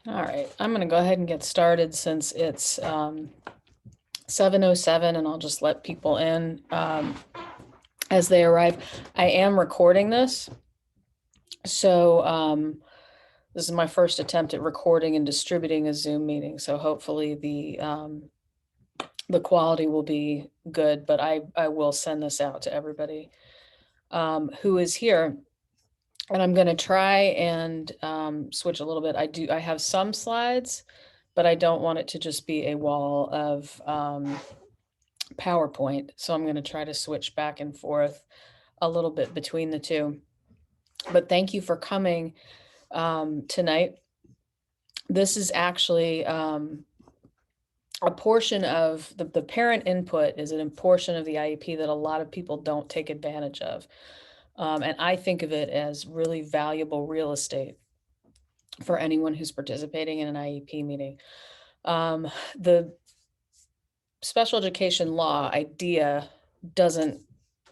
All right, I'm going to go ahead and get started since it's 7:07, and I'll just let people in as they arrive. I am recording this, so this is my first attempt at recording and distributing a Zoom meeting. So hopefully the quality will be good, but I will send this out to everybody who is here. And I'm going to try and switch a little bit. I have some slides, but I don't want it to just be a wall of PowerPoint. So I'm going to try to switch back and forth a little bit between the two. But thank you for coming tonight. This is actually a portion of the parent input is a portion of the IEP that a lot of people don't take advantage of. And I think of it as really valuable real estate for anyone who's participating in an IEP meeting. The special education law idea doesn't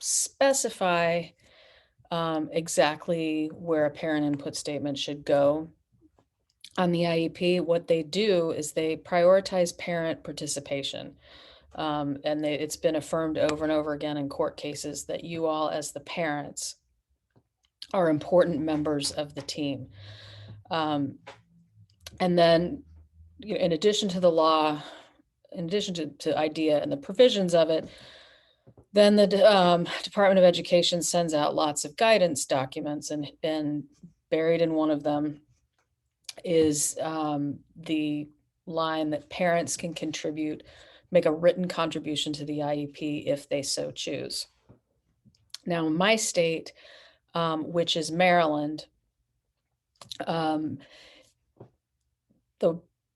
specify exactly where a parent input statement should go on the IEP. What they do is they prioritize parent participation. And it's been affirmed over and over again in court cases that you all, as the parents, are important members of the team. And then, in addition to the law, in addition to IDEA and the provisions of it, then the Department of Education sends out lots of guidance documents, and buried in one of them is the line that parents can make a written contribution to the IEP if they so choose. Now, in my state, which is Maryland, the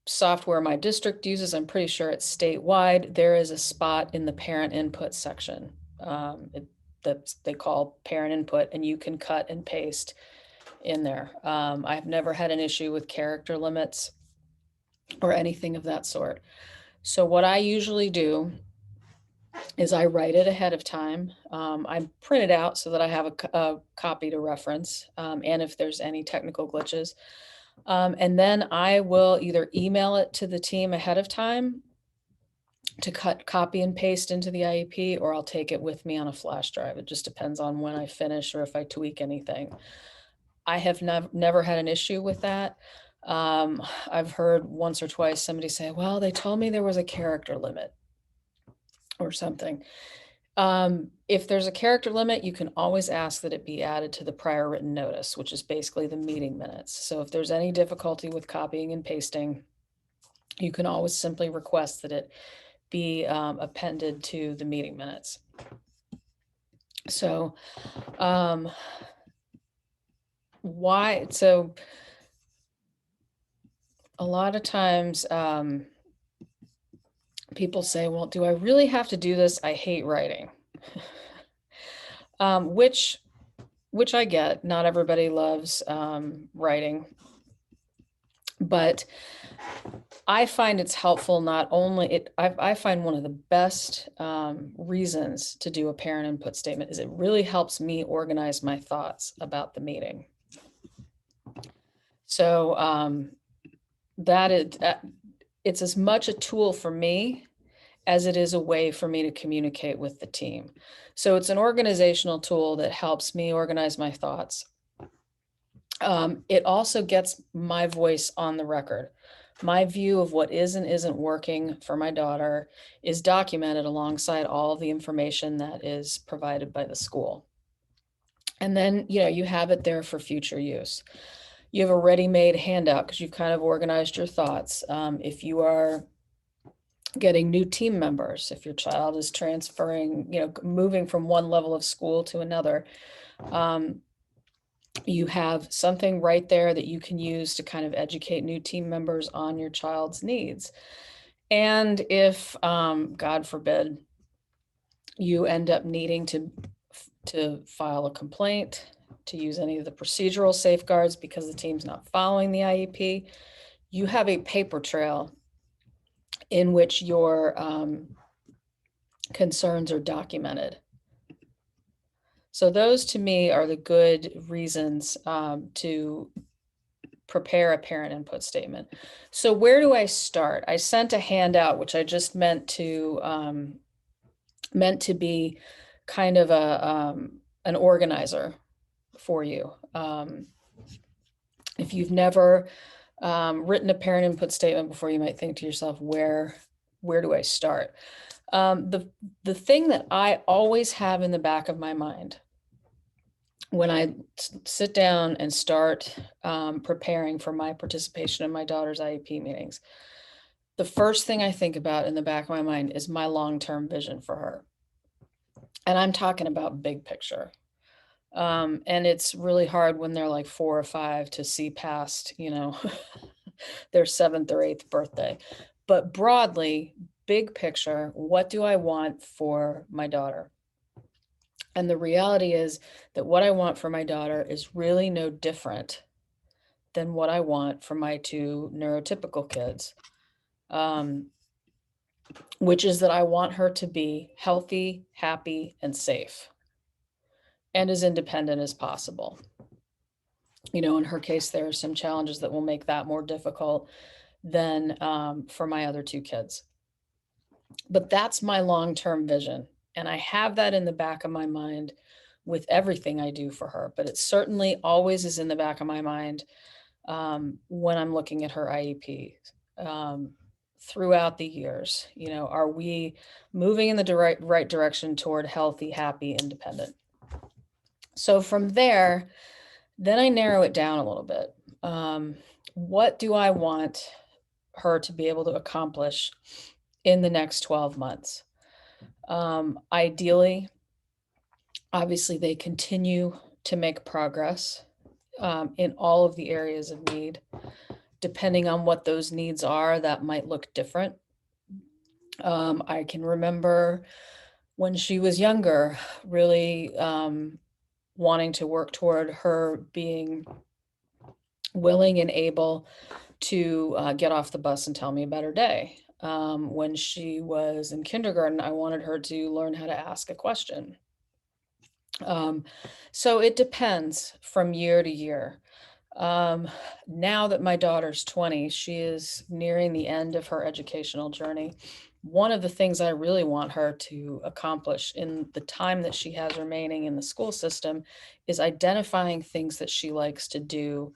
software my district uses, I'm pretty sure it's statewide, there is a spot in the parent input section that they call parent input, and you can cut and paste in there. I've never had an issue with character limits or anything of that sort. So what I usually do is I write it ahead of time. I print it out so that I have a copy to reference, and if there's any technical glitches. And then I will either email it to the team ahead of time to copy and paste into the IEP, or I'll take it with me on a flash drive. It just depends on when I finish or if I tweak anything. I have never had an issue with that. I've heard once or twice somebody say, well, they told me there was a character limit or something. If there's a character limit, you can always ask that it be added to the prior written notice, which is basically the meeting minutes. So if there's any difficulty with copying and pasting, you can always simply request that it be appended to the meeting minutes. So so a lot of times people say, well, do I really have to do this? I hate writing. Which I get. Not everybody loves writing, but I find it's helpful. Not only I find one of the best reasons to do a parent input statement is it really helps me organize my thoughts about the meeting. So it's as much a tool for me as it is a way for me to communicate with the team. So it's an organizational tool that helps me organize my thoughts. It also gets my voice on the record. My view of what is and isn't working for my daughter is documented alongside all of the information that is provided by the school. And then, you have it there for future use. You have a ready-made handout because you've kind of organized your thoughts. If you are getting new team members, if your child is transferring, moving from one level of school to another, you have something right there that you can use to kind of educate new team members on your child's needs. And if, God forbid, you end up needing to file a complaint, to use any of the procedural safeguards because the team's not following the IEP, you have a paper trail in which your concerns are documented. So those to me are the good reasons to prepare a parent input statement. So where do I start? I sent a handout, which I just meant to be kind of an organizer for you. If you've never written a parent input statement before, you might think to yourself, where do I start? The thing that I always have in the back of my mind when I sit down and start preparing for my participation in my daughter's IEP meetings, the first thing I think about in the back of my mind is my long-term vision for her. And I'm talking about big picture. And it's really hard when they're like 4 or 5 to see past, their 7th or 8th birthday. But broadly, big picture, what do I want for my daughter? And the reality is that what I want for my daughter is really no different than what I want for my 2 neurotypical kids, which is that I want her to be healthy, happy, and safe, and as independent as possible. In her case, there are some challenges that will make that more difficult than for my other 2 kids. But that's my long-term vision. And I have that in the back of my mind with everything I do for her. But it certainly always is in the back of my mind when I'm looking at her IEP throughout the years. Are we moving in the right direction toward healthy, happy, independent? So from there, then I narrow it down a little bit. What do I want her to be able to accomplish in the next 12 months? Ideally, obviously, they continue to make progress in all of the areas of need. Depending on what those needs are, that might look different. I can remember when she was younger, really wanting to work toward her being willing and able to get off the bus and tell me about her day. When she was in kindergarten, I wanted her to learn how to ask a question. So it depends from year to year. Now that my daughter's 20, she is nearing the end of her educational journey. One of the things I really want her to accomplish in the time that she has remaining in the school system is identifying things that she likes to do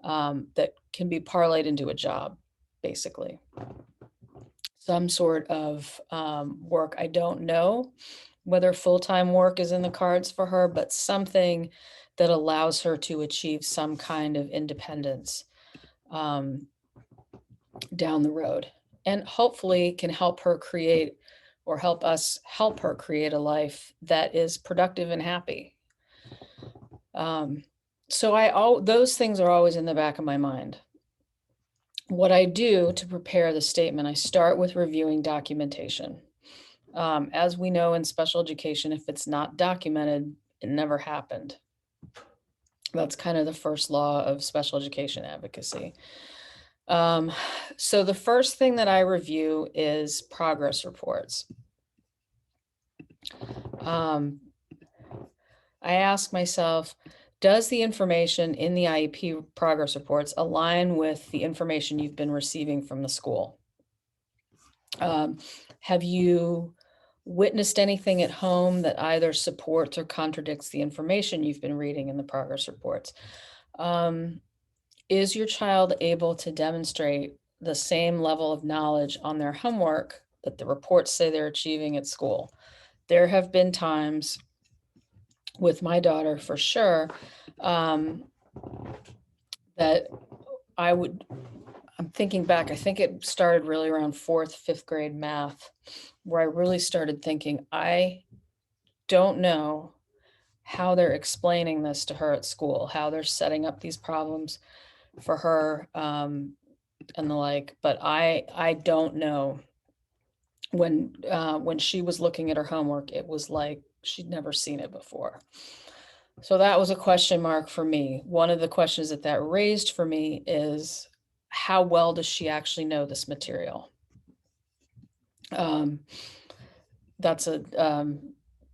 that can be parlayed into a job, basically. Some sort of work. I don't know whether full-time work is in the cards for her, but something that allows her to achieve some kind of independence down the road, and hopefully can help her create, or help us help her create, a life that is productive and happy. So those things are always in the back of my mind. What I do to prepare the statement, I start with reviewing documentation. As we know in special education, if it's not documented, it never happened. That's kind of the first law of special education advocacy. So the first thing that I review is progress reports. I ask myself, does the information in the IEP progress reports align with the information you've been receiving from the school? Have you witnessed anything at home that either supports or contradicts the information you've been reading in the progress reports? Is your child able to demonstrate the same level of knowledge on their homework that the reports say they're achieving at school? There have been times with my daughter, for sure, that I'm thinking back, I think it started really around 4th, 5th grade math, where I really started thinking, I don't know how they're explaining this to her at school, how they're setting up these problems for her and the like, but I don't know. When she was looking at her homework, it was like she'd never seen it before. So that was a question mark for me. One of the questions that raised for me is, how well does she actually know this material? That's and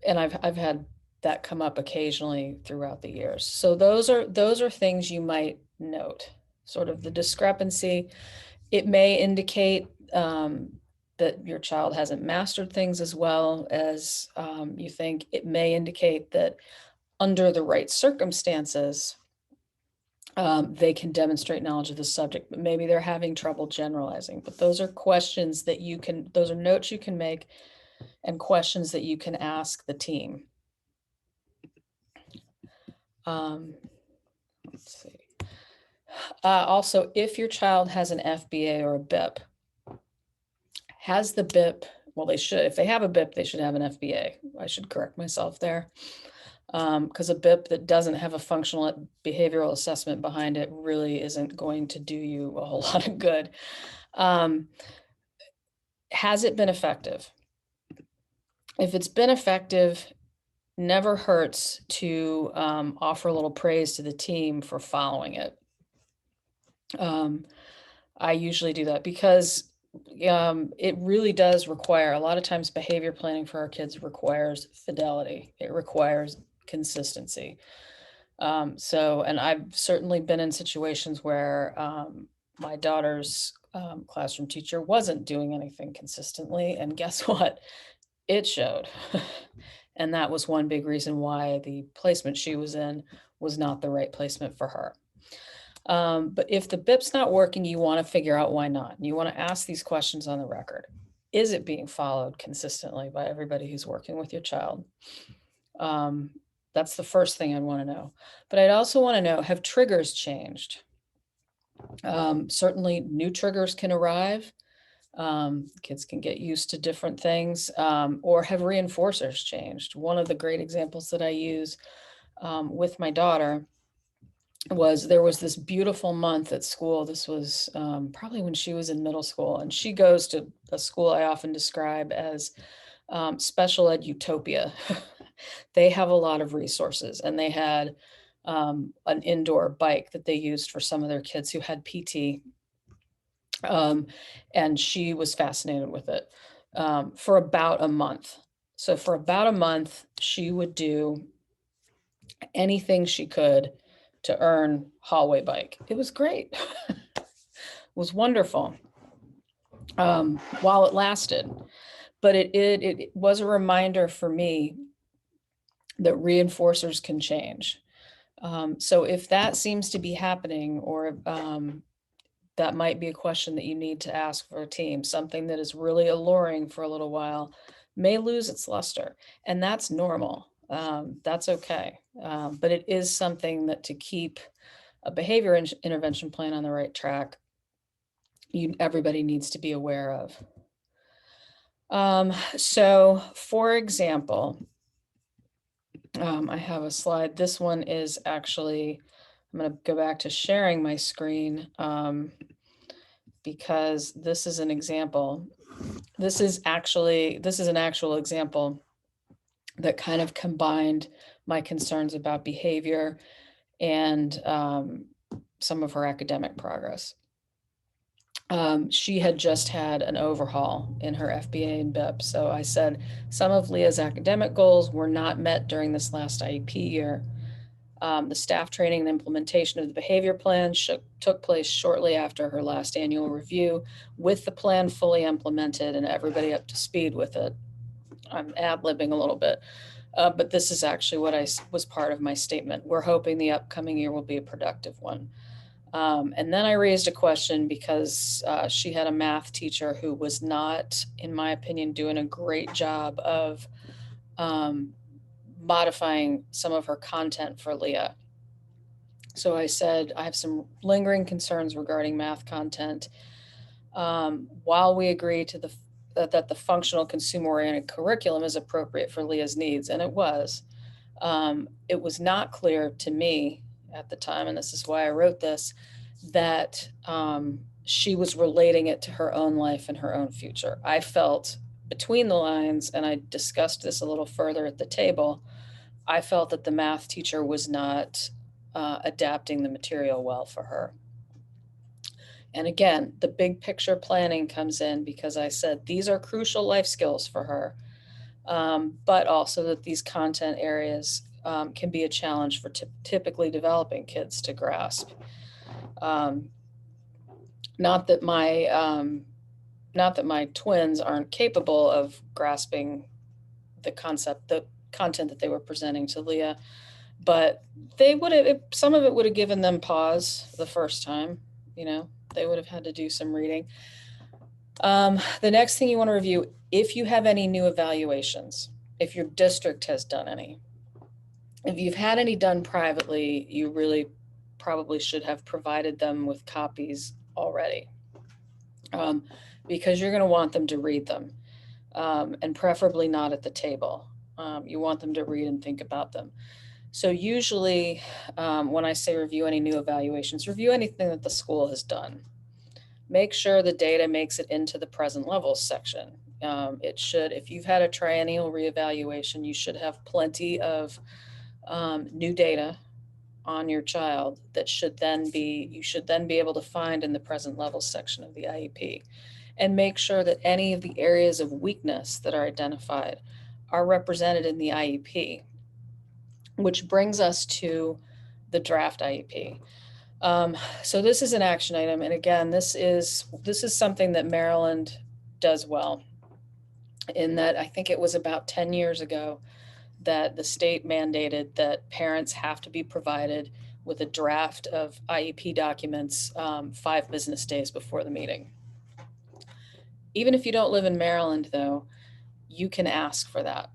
I've had that come up occasionally throughout the years. So those are things you might note. sort of the discrepancy. It may indicate that your child hasn't mastered things as well as you think. It may indicate that under the right circumstances, they can demonstrate knowledge of the subject, but maybe they're having trouble generalizing. But those are questions that those are notes you can make and questions that you can ask the team. Let's see. Also, if your child has an FBA or a BIP, has the BIP, well, they should, if they have a BIP, they should have an FBA. I should correct myself there. Because a BIP that doesn't have a functional behavioral assessment behind it really isn't going to do you a whole lot of good. Has it been effective? If it's been effective, never hurts to offer a little praise to the team for following it. I usually do that because it really does require, a lot of times behavior planning for our kids requires fidelity. It requires consistency. And I've certainly been in situations where my daughter's classroom teacher wasn't doing anything consistently, and guess what? It showed. And that was one big reason why the placement she was in was not the right placement for her. But if the BIP's not working, you want to figure out why not. You want to ask these questions on the record. Is it being followed consistently by everybody who's working with your child? That's the first thing I'd want to know. But I'd also want to know, have triggers changed? Certainly new triggers can arrive. Kids can get used to different things, or have reinforcers changed? One of the great examples that I use with my daughter was, there was this beautiful month at school. This was probably when she was in middle school, and she goes to a school I often describe as special ed utopia. They have a lot of resources, and they had an indoor bike that they used for some of their kids who had PT. And she was fascinated with it for about a month. So for about a month, she would do anything she could to earn hallway bike. It was great. It was wonderful while it lasted. But it was a reminder for me that reinforcers can change. So if that seems to be happening, or that might be a question that you need to ask for a team. Something that is really alluring for a little while may lose its luster, and that's normal. That's okay. But it is something that, to keep a behavior intervention plan on the right track, everybody needs to be aware of. So for example, I have a slide. This one is actually, I'm going to go back to sharing my screen because this is an example. This is an actual example that kind of combined my concerns about behavior and some of her academic progress. She had just had an overhaul in her FBA and BIP. So I said, some of Leah's academic goals were not met during this last IEP year. The staff training and implementation of the behavior plan took place shortly after her last annual review, with the plan fully implemented and everybody up to speed with it. I'm ad-libbing a little bit, but this is actually what was part of my statement. We're hoping the upcoming year will be a productive one. And then I raised a question because she had a math teacher who was not, in my opinion, doing a great job of modifying some of her content for Leah. So I said, I have some lingering concerns regarding math content. While we agree to that the functional consumer-oriented curriculum is appropriate for Leah's needs, and it was not clear to me at the time, and this is why I wrote this, that she was relating it to her own life and her own future. I felt between the lines, and I discussed this a little further at the table, I felt that the math teacher was not adapting the material well for her. And again, the big picture planning comes in because I said these are crucial life skills for her, but also that these content areas can be a challenge for typically developing kids to grasp. Um, not that my not that my twins aren't capable of grasping the content that they were presenting to Leah, but they would have, some of it would have given them pause the first time, you know, they would have had to do some reading. The next thing you want to review, if you have any new evaluations, if your district has done any, if you've had any done privately, you really probably should have provided them with copies already, because you're going to want them to read them, and preferably not at the table. You want them to read and think about them. So usually, when I say review any new evaluations, review anything that the school has done. Make sure the data makes it into the present levels section. It should, if you've had a triennial reevaluation, you should have plenty of new data on your child that you should then be able to find in the present levels section of the IEP. And make sure that any of the areas of weakness that are identified are represented in the IEP, which brings us to the draft IEP. So this is an action item, and again, this is something that Maryland does well, in that I think it was about 10 years ago that the state mandated that parents have to be provided with a draft of IEP documents 5 business days before the meeting. Even if you don't live in Maryland, though, you can ask for that.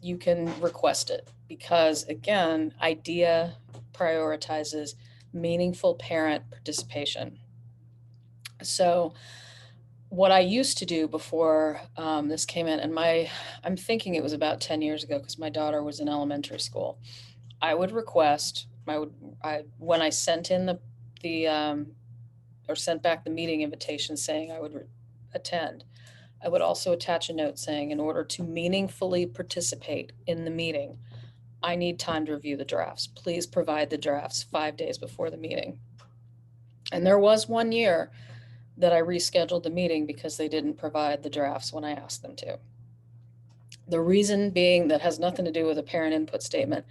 You can request it because, again, IDEA prioritizes meaningful parent participation. So what I used to do before this came in, and I'm thinking it was about 10 years ago because my daughter was in elementary school, I would request, when I sent in or sent back the meeting invitation saying I would attend, I would also attach a note saying, in order to meaningfully participate in the meeting, I need time to review the drafts. Please provide the drafts 5 days before the meeting. And there was one year that I rescheduled the meeting because they didn't provide the drafts when I asked them to. The reason being, that has nothing to do with a parent input statement.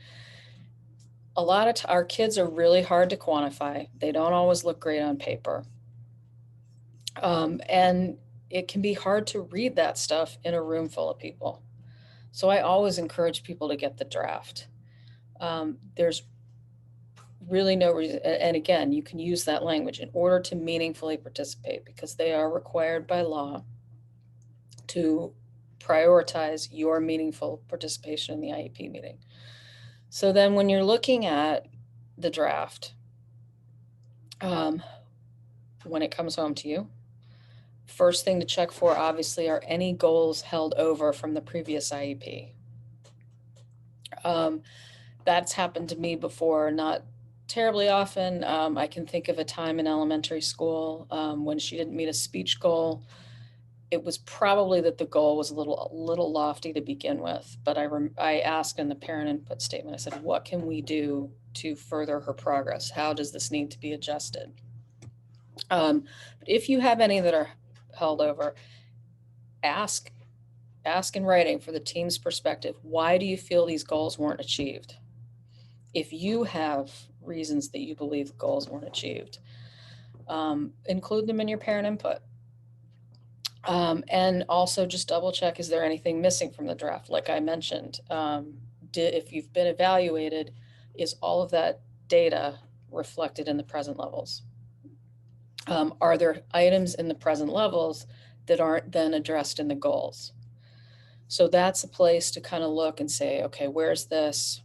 A lot of our kids are really hard to quantify. They don't always look great on paper. And it can be hard to read that stuff in a room full of people. So I always encourage people to get the draft. There's really no reason, and again, you can use that language, in order to meaningfully participate, because they are required by law to prioritize your meaningful participation in the IEP meeting. So then when you're looking at the draft, when it comes home to you, first thing to check for, obviously, are any goals held over from the previous IEP. That's happened to me before, not terribly often. I can think of a time in elementary school when she didn't meet a speech goal. It was probably that the goal was a little lofty to begin with, but I asked in the parent input statement, I said, what can we do to further her progress? How does this need to be adjusted? But if you have any that are held over, ask in writing for the team's perspective, why do you feel these goals weren't achieved? If you have reasons that you believe the goals weren't achieved, include them in your parent input. And also just double check, is there anything missing from the draft? Like I mentioned, if you've been evaluated, is all of that data reflected in the present levels? Are there items in the present levels that aren't then addressed in the goals? So that's a place to kind of look and say, okay, where's this?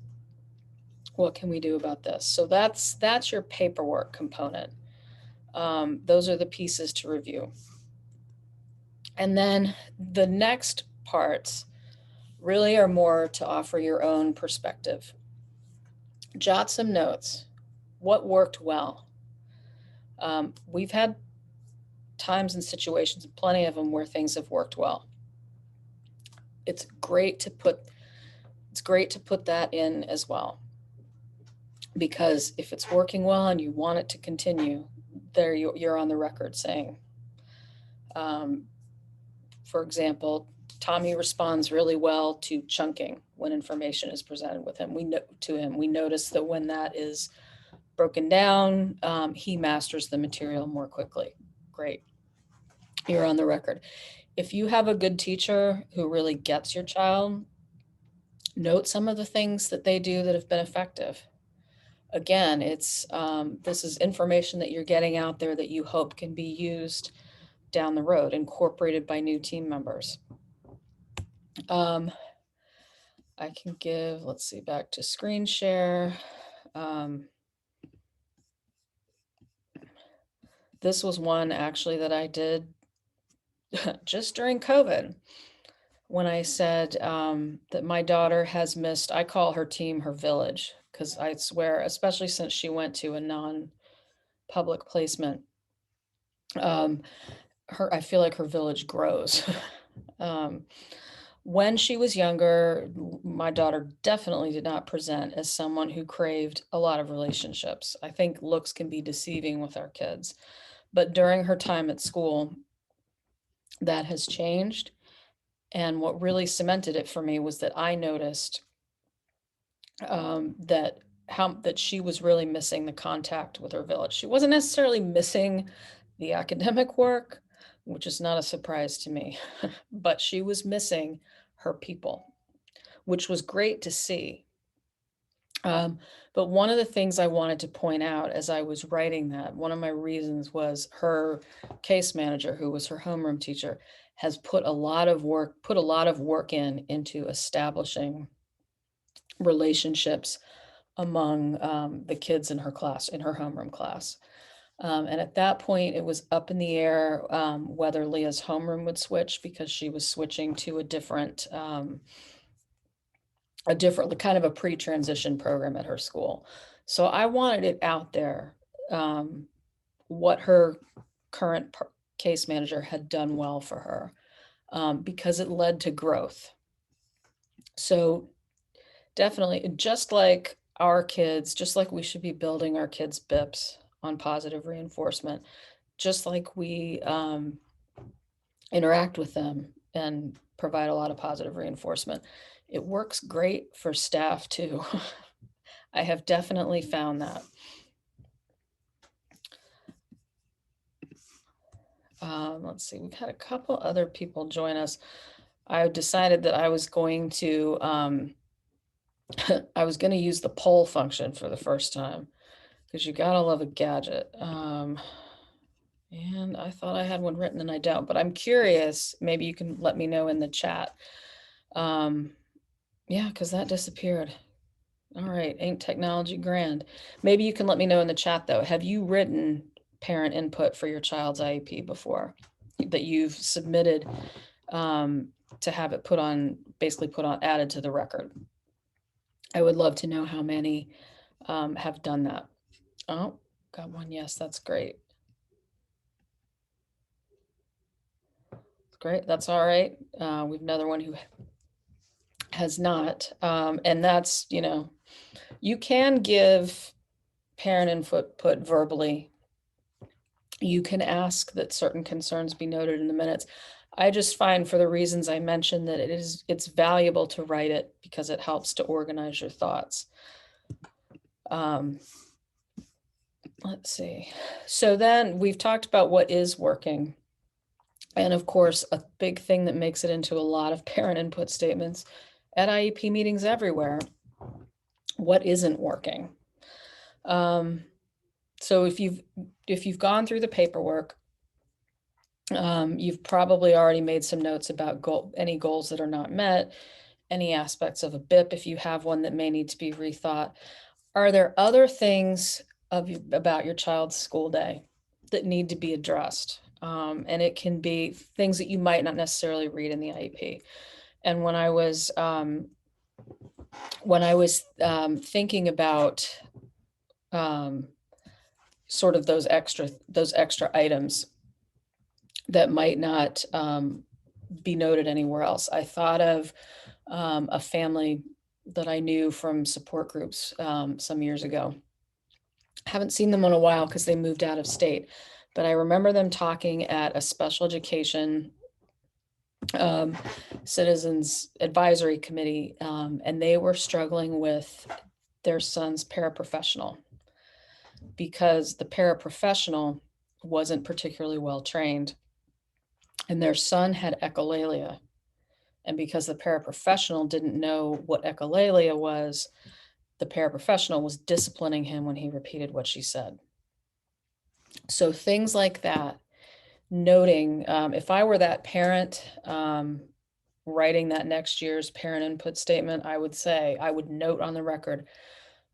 What can we do about this? So that's your paperwork component. Those are the pieces to review. And then the next parts really are more to offer your own perspective. Jot some notes. What worked well? We've had times and situations, plenty of them, where things have worked well. It's great to put that in as well, because if it's working well and you want it to continue, there you're on the record saying, for example, Tommy responds really well to chunking when information is presented with him. We notice that when that is broken down, he masters the material more quickly. Great. You're on the record. If you have a good teacher who really gets your child, note some of the things that they do that have been effective. Again, it's this is information that you're getting out there that you hope can be used down the road, incorporated by new team members. I can give, let's see, back to screen share. This was one actually that I did just during COVID, when I said that my daughter has missed, I call her team her village, because I swear, especially since she went to a non-public placement, I feel like her village grows. When she was younger, my daughter definitely did not present as someone who craved a lot of relationships. I think looks can be deceiving with our kids. But during her time at school, that has changed. And what really cemented it for me was that I noticed that she was really missing the contact with her village. She wasn't necessarily missing the academic work, which is not a surprise to me, but she was missing her people, which was great to see. But one of the things I wanted to point out as I was writing that, one of my reasons was her case manager, who was her homeroom teacher, has put a lot of work into establishing relationships among the kids in her class, in her homeroom class. And at that point, it was up in the air whether Leah's homeroom would switch, because she was switching to a different kind of a pre-transition program at her school. So I wanted it out there, what her current case manager had done well for her, because it led to growth. So definitely, just like our kids, just like we should be building our kids' BIPs on positive reinforcement, just like we interact with them and provide a lot of positive reinforcement, it works great for staff too. I have definitely found that. Let's see, we've had a couple other people join us. I decided that I was going to use the poll function for the first time, because you gotta love a gadget. And I thought I had one written and I don't, but I'm curious, maybe you can let me know in the chat. Yeah, because that disappeared. All right, ain't technology grand. Maybe you can let me know in the chat though. Have you written parent input for your child's IEP before, that you've submitted to have it added to the record? I would love to know how many have done that. Oh, got one. Yes, that's great. Great, that's all right. We have another one who has not. And that's, you can give parent input verbally. You can ask that certain concerns be noted in the minutes. I just find, for the reasons I mentioned, that it's valuable to write it, because it helps to organize your thoughts. Let's see. So then we've talked about what is working. And of course, a big thing that makes it into a lot of parent input statements at IEP meetings everywhere, what isn't working. So if you've gone through the paperwork, you've probably already made some notes about any goals that are not met, any aspects of a BIP if you have one that may need to be rethought. Are there other things about your child's school day that need to be addressed? And it can be things that you might not necessarily read in the IEP. And when I was thinking about sort of those extra items that might not be noted anywhere else, I thought of a family that I knew from support groups some years ago. Haven't seen them in a while because they moved out of state, but I remember them talking at a special education citizens advisory committee, and they were struggling with their son's paraprofessional. because the paraprofessional wasn't particularly well trained, and their son had echolalia. And because the paraprofessional didn't know what echolalia was, the paraprofessional was disciplining him when he repeated what she said. So things like that, noting, if I were that parent writing that next year's parent input statement, I would note on the record,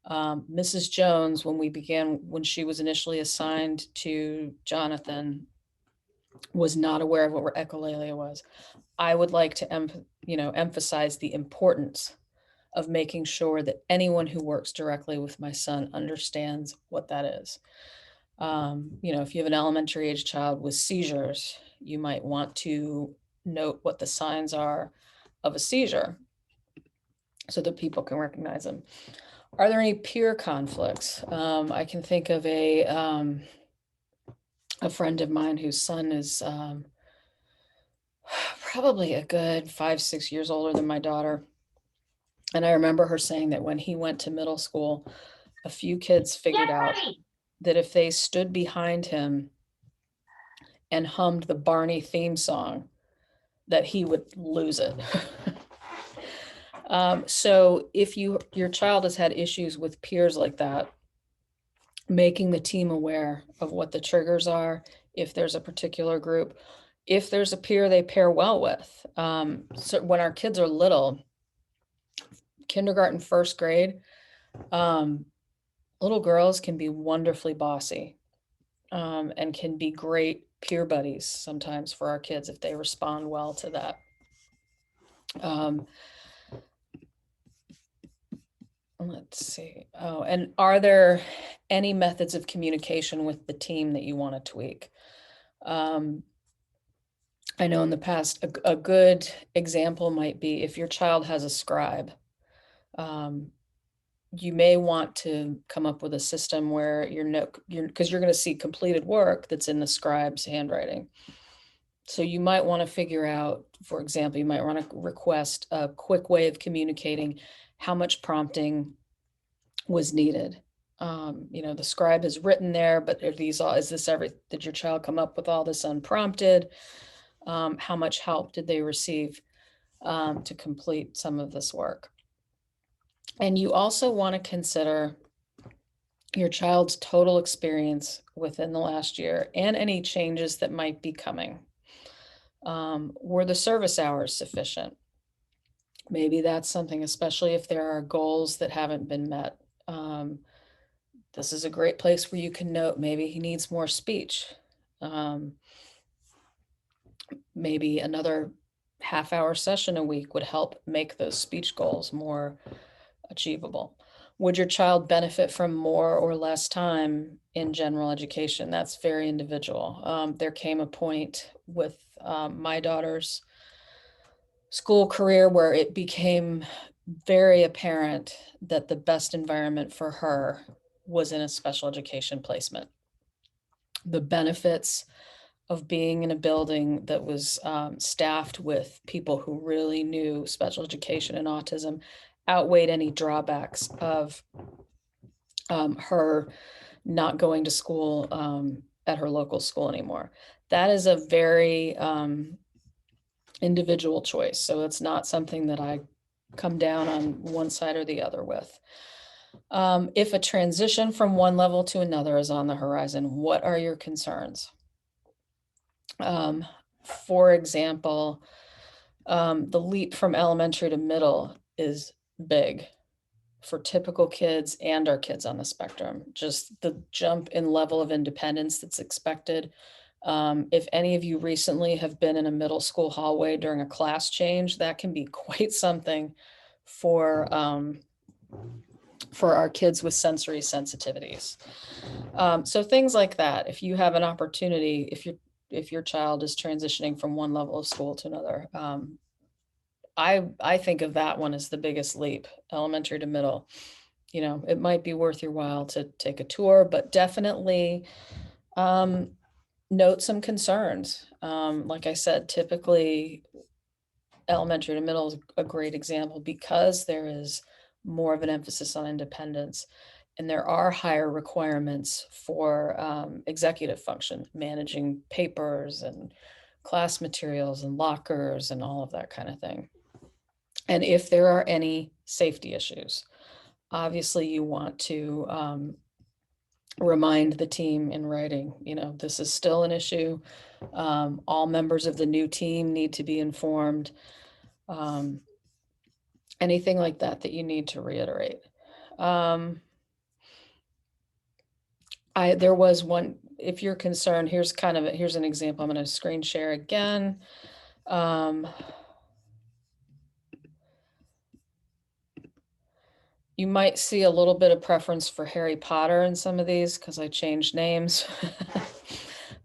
Mrs. Jones, when she was initially assigned to Jonathan, was not aware of what echolalia was. I would like to emphasize the importance of making sure that anyone who works directly with my son understands what that is. If you have an elementary age child with seizures, you might want to note what the signs are of a seizure so that people can recognize them. Are there any peer conflicts? I can think of a friend of mine whose son is probably a good 5-6 years older than my daughter. And I remember her saying that when he went to middle school, a few kids figured out that if they stood behind him and hummed the Barney theme song, that he would lose it. So if your child has had issues with peers like that, making the team aware of what the triggers are, if there's a particular group, if there's a peer they pair well with. So when our kids are little, kindergarten, first grade, little girls can be wonderfully bossy, and can be great peer buddies sometimes for our kids if they respond well to that. Let's see. Oh, and are there any methods of communication with the team that you want to tweak? I know in the past, a good example might be if your child has a scribe. You may want to come up with a system where because you're going to see completed work that's in the scribe's handwriting. So you might want to figure out, for example, you might want to request a quick way of communicating how much prompting was needed. The scribe has written there, but did your child come up with all this unprompted? How much help did they receive to complete some of this work? And you also want to consider your child's total experience within the last year and any changes that might be coming. Were the service hours sufficient? Maybe that's something, especially if there are goals that haven't been met. This is a great place where you can note maybe he needs more speech. Maybe another half-hour session a week would help make those speech goals more achievable. Would your child benefit from more or less time in general education? That's very individual. There came a point with my daughter's school career where it became very apparent that the best environment for her was in a special education placement. The benefits of being in a building that was staffed with people who really knew special education and autism outweighed any drawbacks of her not going to school at her local school anymore. That is a very individual choice. So it's not something that I come down on one side or the other with. If a transition from one level to another is on the horizon, what are your concerns? For example, the leap from elementary to middle is big for typical kids and our kids on the spectrum. Just the jump in level of independence that's expected. If any of you recently have been in a middle school hallway during a class change, that can be quite something for our kids with sensory sensitivities. So things like that, if you have an opportunity, if your child is transitioning from one level of school to another, I think of that one as the biggest leap, elementary to middle. It might be worth your while to take a tour, but definitely note some concerns. Like I said, typically elementary to middle is a great example because there is more of an emphasis on independence. And there are higher requirements for executive function, managing papers and class materials and lockers and all of that kind of thing. And if there are any safety issues, obviously you want to remind the team in writing, this is still an issue. All members of the new team need to be informed. Anything like that you need to reiterate. There was one, if you're concerned, here's an example. I'm going to screen share again. You might see a little bit of preference for Harry Potter in some of these because I changed names.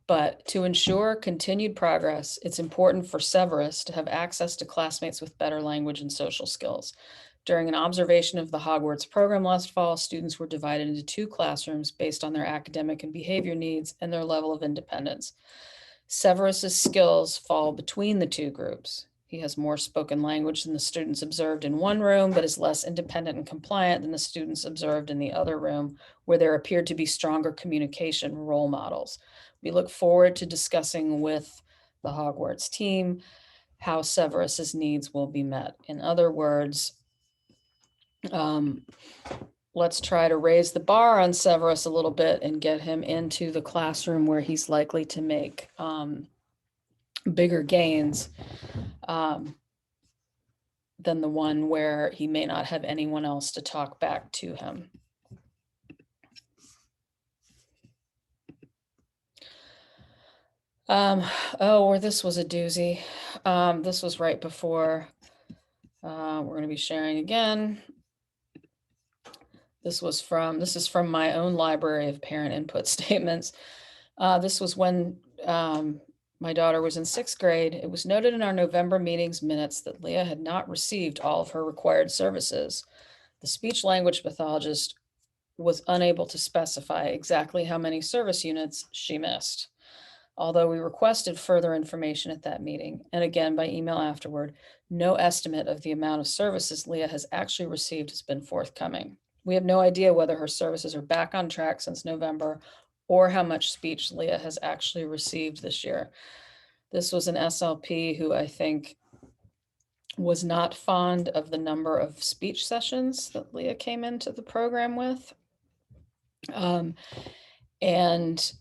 But to ensure continued progress, it's important for Severus to have access to classmates with better language and social skills. During an observation of the Hogwarts program last fall, students were divided into 2 classrooms based on their academic and behavior needs and their level of independence. Severus's skills fall between the 2 groups. He has more spoken language than the students observed in one room, but is less independent and compliant than the students observed in the other room, where there appeared to be stronger communication role models. We look forward to discussing with the Hogwarts team how Severus's needs will be met. In other words, let's try to raise the bar on Severus a little bit and get him into the classroom where he's likely to make bigger gains than the one where he may not have anyone else to talk back to him. This was a doozy. This was right before. We're going to be sharing again. This is from my own library of parent input statements. This was when my daughter was in 6th grade. It was noted in our November meetings minutes that Leah had not received all of her required services. The speech language pathologist was unable to specify exactly how many service units she missed. Although we requested further information at that meeting, and again by email afterward, no estimate of the amount of services Leah has actually received has been forthcoming. We have no idea whether her services are back on track since November or how much speech Leah has actually received this year. This was an SLP who I think was not fond of the number of speech sessions that Leah came into the program with. And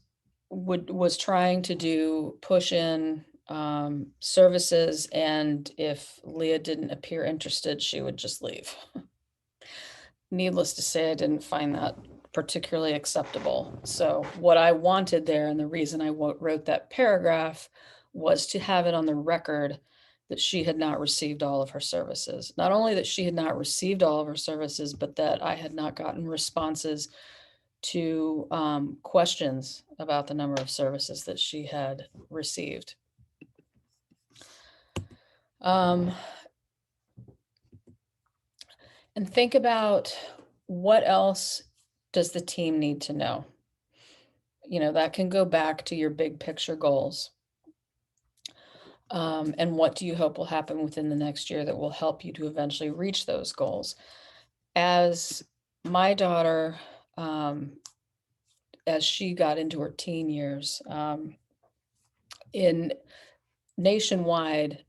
was trying to push in services, and if Leah didn't appear interested, she would just leave. Needless to say, I didn't find that particularly acceptable. So what I wanted there, and the reason I wrote that paragraph, was to have it on the record that she had not received all of her services. Not only that she had not received all of her services, but that I had not gotten responses to questions about the number of services that she had received. And think about, what else does the team need to know? That can go back to your big picture goals. And what do you hope will happen within the next year that will help you to eventually reach those goals? As my daughter, as she got into her teen years, in nationwide,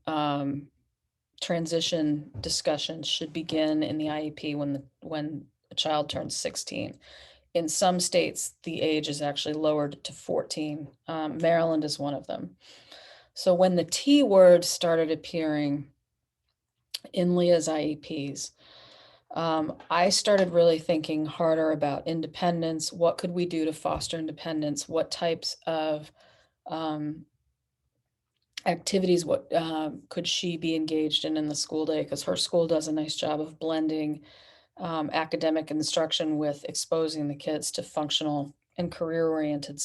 transition discussions should begin in the IEP when a child turns 16. In some states, the age is actually lowered to 14. Maryland is one of them. So when the T word started appearing in Leah's IEPs, I started really thinking harder about independence. What could we do to foster independence? What types of activities could she be engaged in the school day? Because her school does a nice job of blending academic instruction with exposing the kids to functional and career-oriented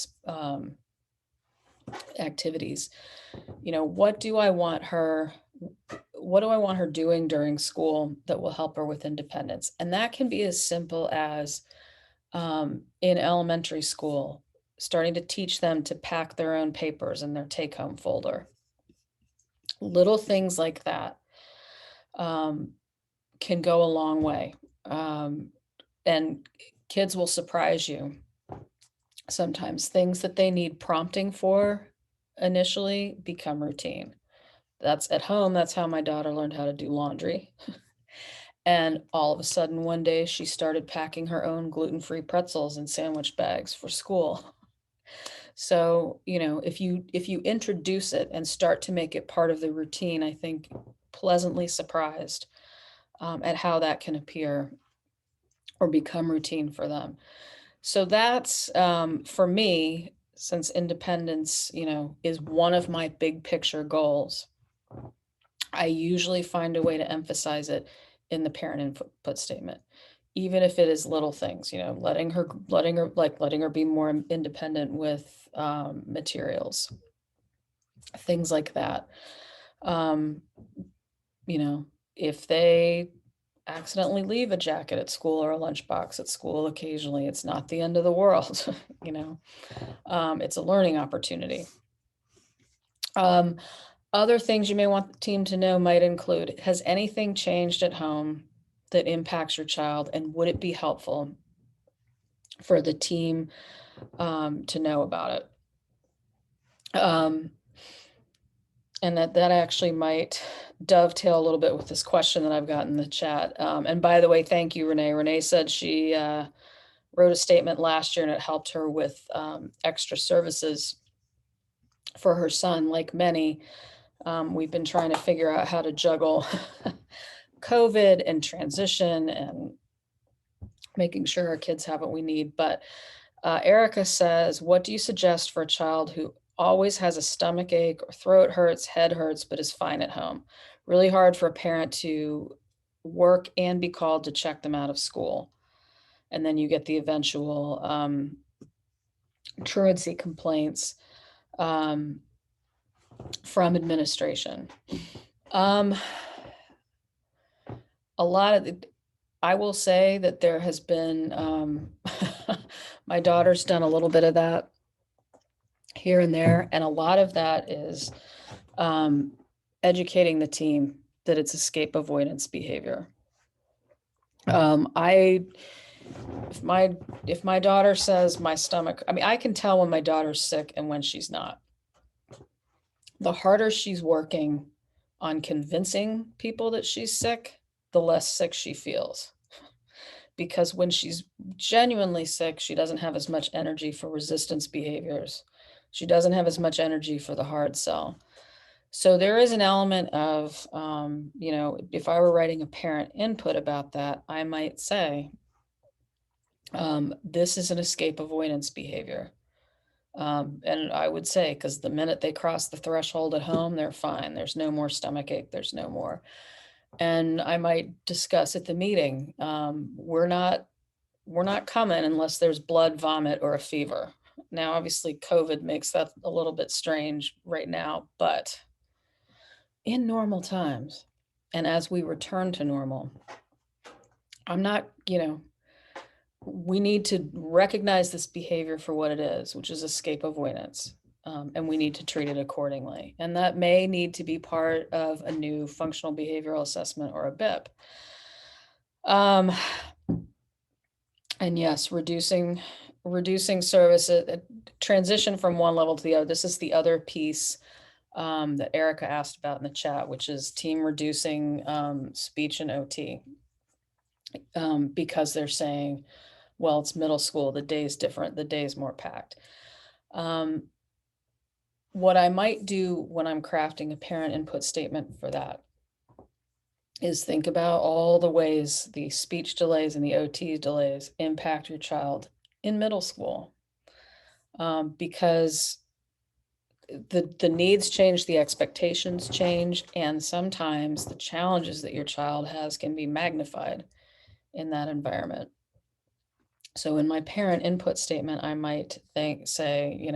activities. What do I want her doing during school that will help her with independence? And that can be as simple as in elementary school, starting to teach them to pack their own papers in their take-home folder. Little things like that can go a long way. And Kids will surprise you. Sometimes things that they need prompting for initially become routine. That's at home, that's how my daughter learned how to do laundry. And all of a sudden, one day, she started packing her own gluten-free pretzels in sandwich bags for school. So, if you introduce it and start to make it part of the routine, I think pleasantly surprised at how that can appear or become routine for them. So that's for me, since independence, is one of my big picture goals. I usually find a way to emphasize it in the parent input statement, even if it is little things, letting her be more independent with materials, things like that. Um, if they accidentally leave a jacket at school or a lunchbox at school occasionally, it's not the end of the world. It's a learning opportunity. Other things you may want the team to know might include, has anything changed at home that impacts your child, and would it be helpful for the team to know about it? And that actually might dovetail a little bit with this question that I've got in the chat. And by the way, thank you, Renee. Renee said she wrote a statement last year and it helped her with extra services for her son. Like many, we've been trying to figure out how to juggle COVID and transition and making sure our kids have what we need. But Erica says, what do you suggest for a child who always has a stomach ache or throat hurts, head hurts, but is fine at home? Really hard for a parent to work and be called to check them out of school. And then you get the eventual truancy complaints from administration. A lot of the, I will say that there has been, my daughter's done a little bit of that here and there, and a lot of that is educating the team that it's escape avoidance behavior. If my daughter says my stomach, I can tell when my daughter's sick and when she's not. The harder she's working on convincing people that she's sick, the less sick she feels. Because when she's genuinely sick, she doesn't have as much energy for resistance behaviors. She doesn't have as much energy for the hard sell. So there is an element of, if I were writing a parent input about that, I might say, this is an escape avoidance behavior. And I would say, because the minute they cross the threshold at home, they're fine. There's no more stomach ache. There's no more. And I might discuss at the meeting, we're not coming unless there's blood, vomit, or a fever. Now, obviously, COVID makes that a little bit strange right now, but in normal times, and as we return to normal, I'm not, we need to recognize this behavior for what it is, which is escape avoidance. And we need to treat it accordingly. And that may need to be part of a new functional behavioral assessment or a BIP. And yes, reducing services, transition from one level to the other. This is the other piece that Erica asked about in the chat, which is team reducing speech and OT. Because they're saying, well, it's middle school, the day's different, the day's more packed. What I might do when I'm crafting a parent input statement for that is think about all the ways the speech delays and the OT delays impact your child in middle school. Because the needs change, the expectations change, and sometimes the challenges that your child has can be magnified in that environment. So in my parent input statement, I might say,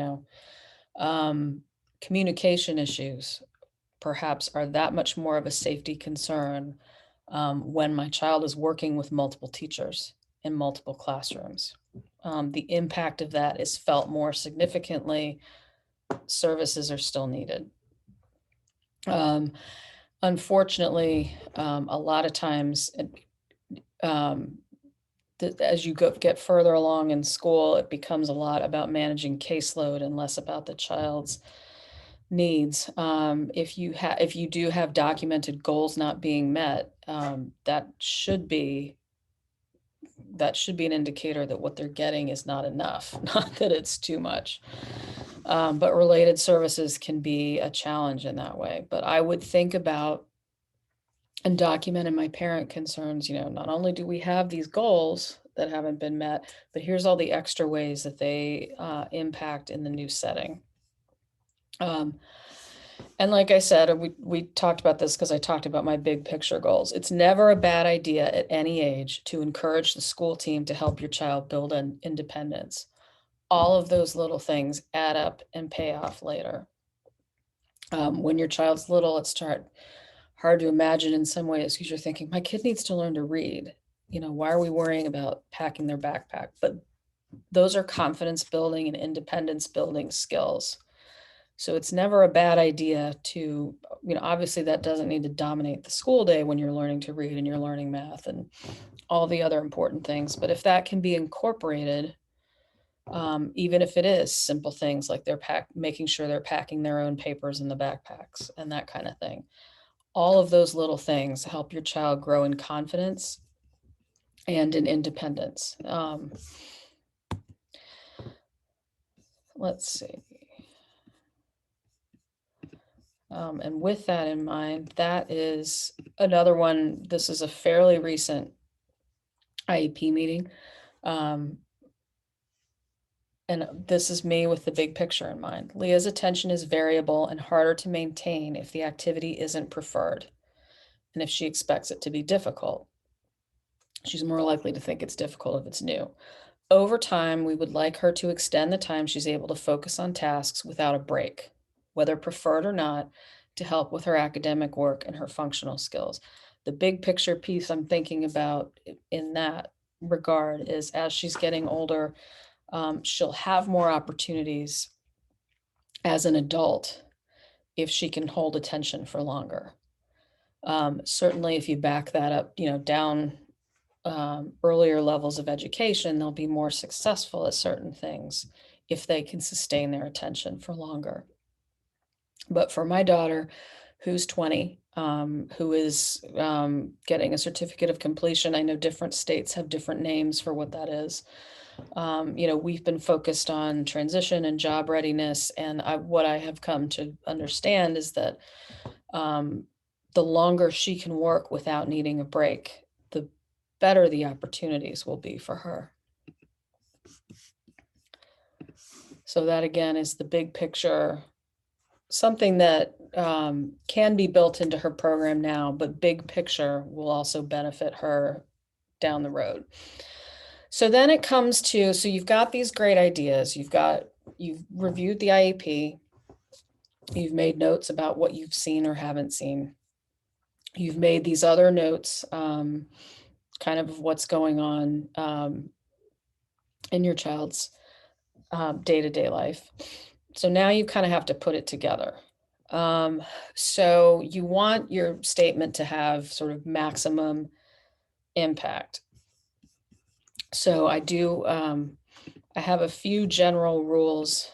communication issues perhaps are that much more of a safety concern when my child is working with multiple teachers in multiple classrooms. The impact of that is felt more significantly. Services are still needed. Unfortunately, a lot of times as you get further along in school, it becomes a lot about managing caseload and less about the child's needs. If you do have documented goals not being met, that should be an indicator that what they're getting is not enough, not that it's too much. But related services can be a challenge in that way. But I would think about and documenting my parent concerns, not only do we have these goals that haven't been met, but here's all the extra ways that they impact in the new setting. And like I said, we talked about this because I talked about my big picture goals. It's never a bad idea at any age to encourage the school team to help your child build an independence. All of those little things add up and pay off later. When your child's little, it's hard to imagine in some ways because you're thinking, my kid needs to learn to read. Why are we worrying about packing their backpack? But those are confidence building and independence building skills. So it's never a bad idea to, obviously that doesn't need to dominate the school day when you're learning to read and you're learning math and all the other important things. But if that can be incorporated, even if it is simple things like making sure they're packing their own papers in the backpacks and that kind of thing. All of those little things help your child grow in confidence and in independence. Let's see. And with that in mind, that is another one. This is a fairly recent IEP meeting. And this is me with the big picture in mind. Leah's attention is variable and harder to maintain if the activity isn't preferred, and if she expects it to be difficult. She's more likely to think it's difficult if it's new. Over time, we would like her to extend the time she's able to focus on tasks without a break, whether preferred or not, to help with her academic work and her functional skills. The big picture piece I'm thinking about in that regard is as she's getting older, she'll have more opportunities as an adult if she can hold attention for longer. Certainly if you back that up, down earlier levels of education, they'll be more successful at certain things if they can sustain their attention for longer. But for my daughter, who's 20, who is getting a certificate of completion, I know different states have different names for what that is. We've been focused on transition and job readiness. And what I have come to understand is that the longer she can work without needing a break, the better the opportunities will be for her. So that again is the big picture, something that can be built into her program now, but big picture will also benefit her down the road. So then it comes to, so you've got these great ideas, you've reviewed the IEP, you've made notes about what you've seen or haven't seen. You've made these other notes, kind of what's going on in your child's day-to-day life. So now you kind of have to put it together. So you want your statement to have sort of maximum impact. So I have a few general rules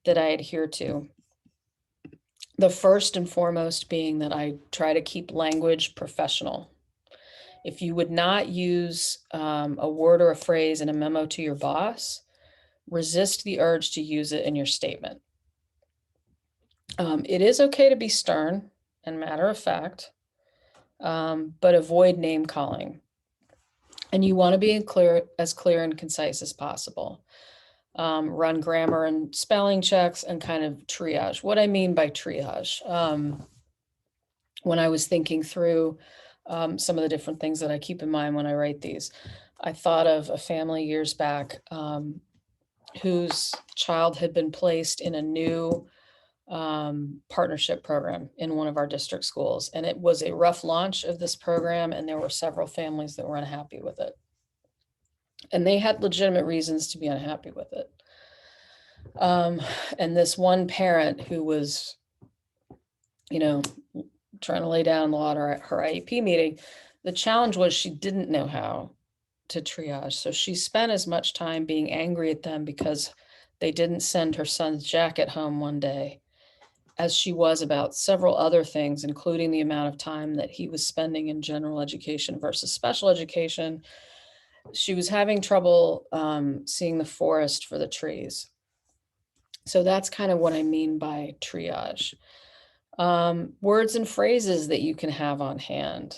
that I adhere to. The first and foremost being that I try to keep language professional. If you would not use a word or a phrase in a memo to your boss, resist the urge to use it in your statement. It is okay to be stern and matter of fact, but avoid name calling. And you want to be as clear and concise as possible. Run grammar and spelling checks and kind of triage. What I mean by triage, when I was thinking through some of the different things that I keep in mind when I write these, I thought of a family years back whose child had been placed in a new partnership program in one of our district schools. And it was a rough launch of this program, and there were several families that were unhappy with it. And they had legitimate reasons to be unhappy with it. And this one parent who was, trying to lay down the law at her IEP meeting, the challenge was she didn't know how to triage. So she spent as much time being angry at them because they didn't send her son's jacket home one day as she was about several other things, including the amount of time that he was spending in general education versus special education. She was having trouble seeing the forest for the trees. So that's kind of what I mean by triage. Words and phrases that you can have on hand,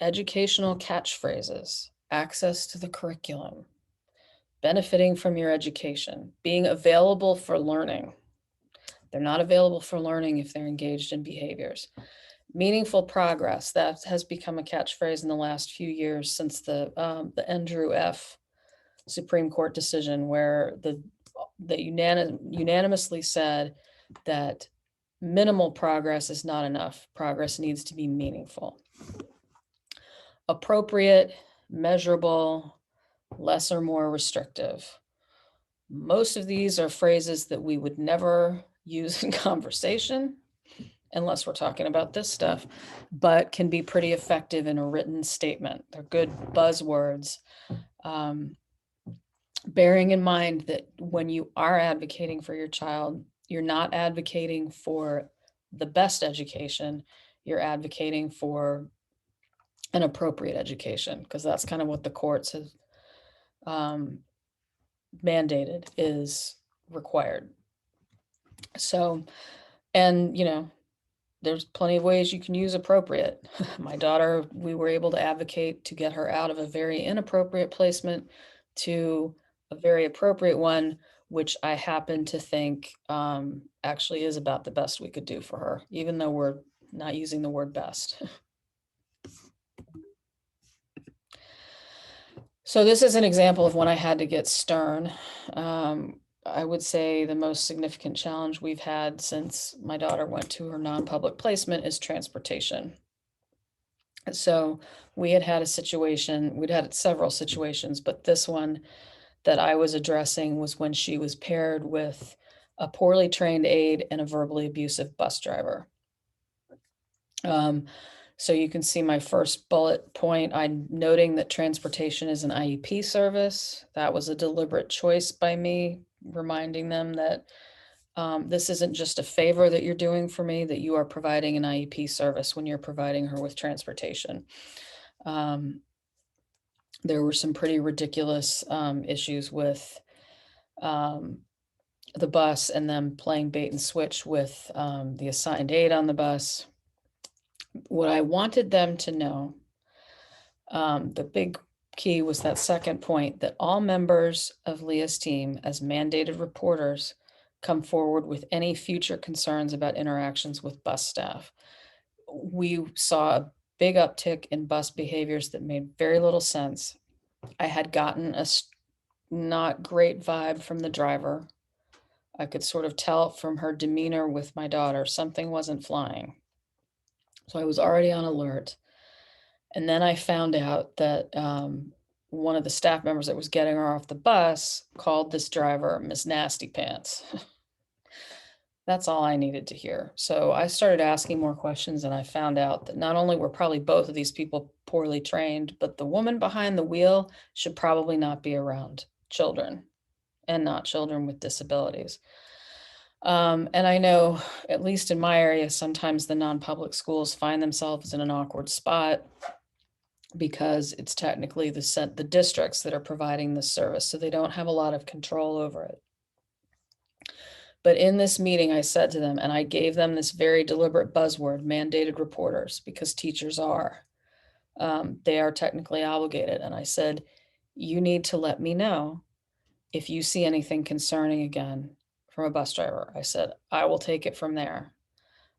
educational catchphrases, access to the curriculum, benefiting from your education, being available for learning. They're not available for learning if they're engaged in behaviors. Meaningful progress, that has become a catchphrase in the last few years since the Andrew F. Supreme Court decision, where the unanimously said that minimal progress is not enough. Progress needs to be meaningful. Appropriate, measurable, less or more restrictive. Most of these are phrases that we would never use in conversation unless we're talking about this stuff, but can be pretty effective in a written statement. They're good buzzwords. Bearing in mind that when you are advocating for your child, you're not advocating for the best education, you're advocating for an appropriate education, because that's kind of what the courts have mandated is required. So, and there's plenty of ways you can use appropriate. My daughter, we were able to advocate to get her out of a very inappropriate placement to a very appropriate one, which I happen to think actually is about the best we could do for her, even though we're not using the word best. So this is an example of when I had to get stern. I would say the most significant challenge we've had since my daughter went to her non-public placement is transportation. So we had a situation, we'd had several situations, but this one that I was addressing was when she was paired with a poorly trained aide and a verbally abusive bus driver. So you can see my first bullet point, I'm noting that transportation is an IEP service. That was a deliberate choice by me, reminding them that this isn't just a favor that you're doing for me, that you are providing an IEP service when you're providing her with transportation. There were some pretty ridiculous issues with the bus and them playing bait and switch with the assigned aide on the bus. What I wanted them to know, the big key was that second point, that all members of Leah's team as mandated reporters come forward with any future concerns about interactions with bus staff. We saw a big uptick in bus behaviors that made very little sense. I had gotten a not great vibe from the driver. I could sort of tell from her demeanor with my daughter, something wasn't flying. So I was already on alert. And then I found out that one of the staff members that was getting her off the bus called this driver Miss Nasty Pants. That's all I needed to hear. So I started asking more questions, and I found out that not only were probably both of these people poorly trained, but the woman behind the wheel should probably not be around children, and not children with disabilities. And I know, at least in my area, sometimes the non-public schools find themselves in an awkward spot because it's technically the districts that are providing this service, so they don't have a lot of control over it. But in this meeting, I said to them, and I gave them this very deliberate buzzword, mandated reporters, because teachers are. They are technically obligated. And I said, you need to let me know if you see anything concerning again from a bus driver. I said, I will take it from there.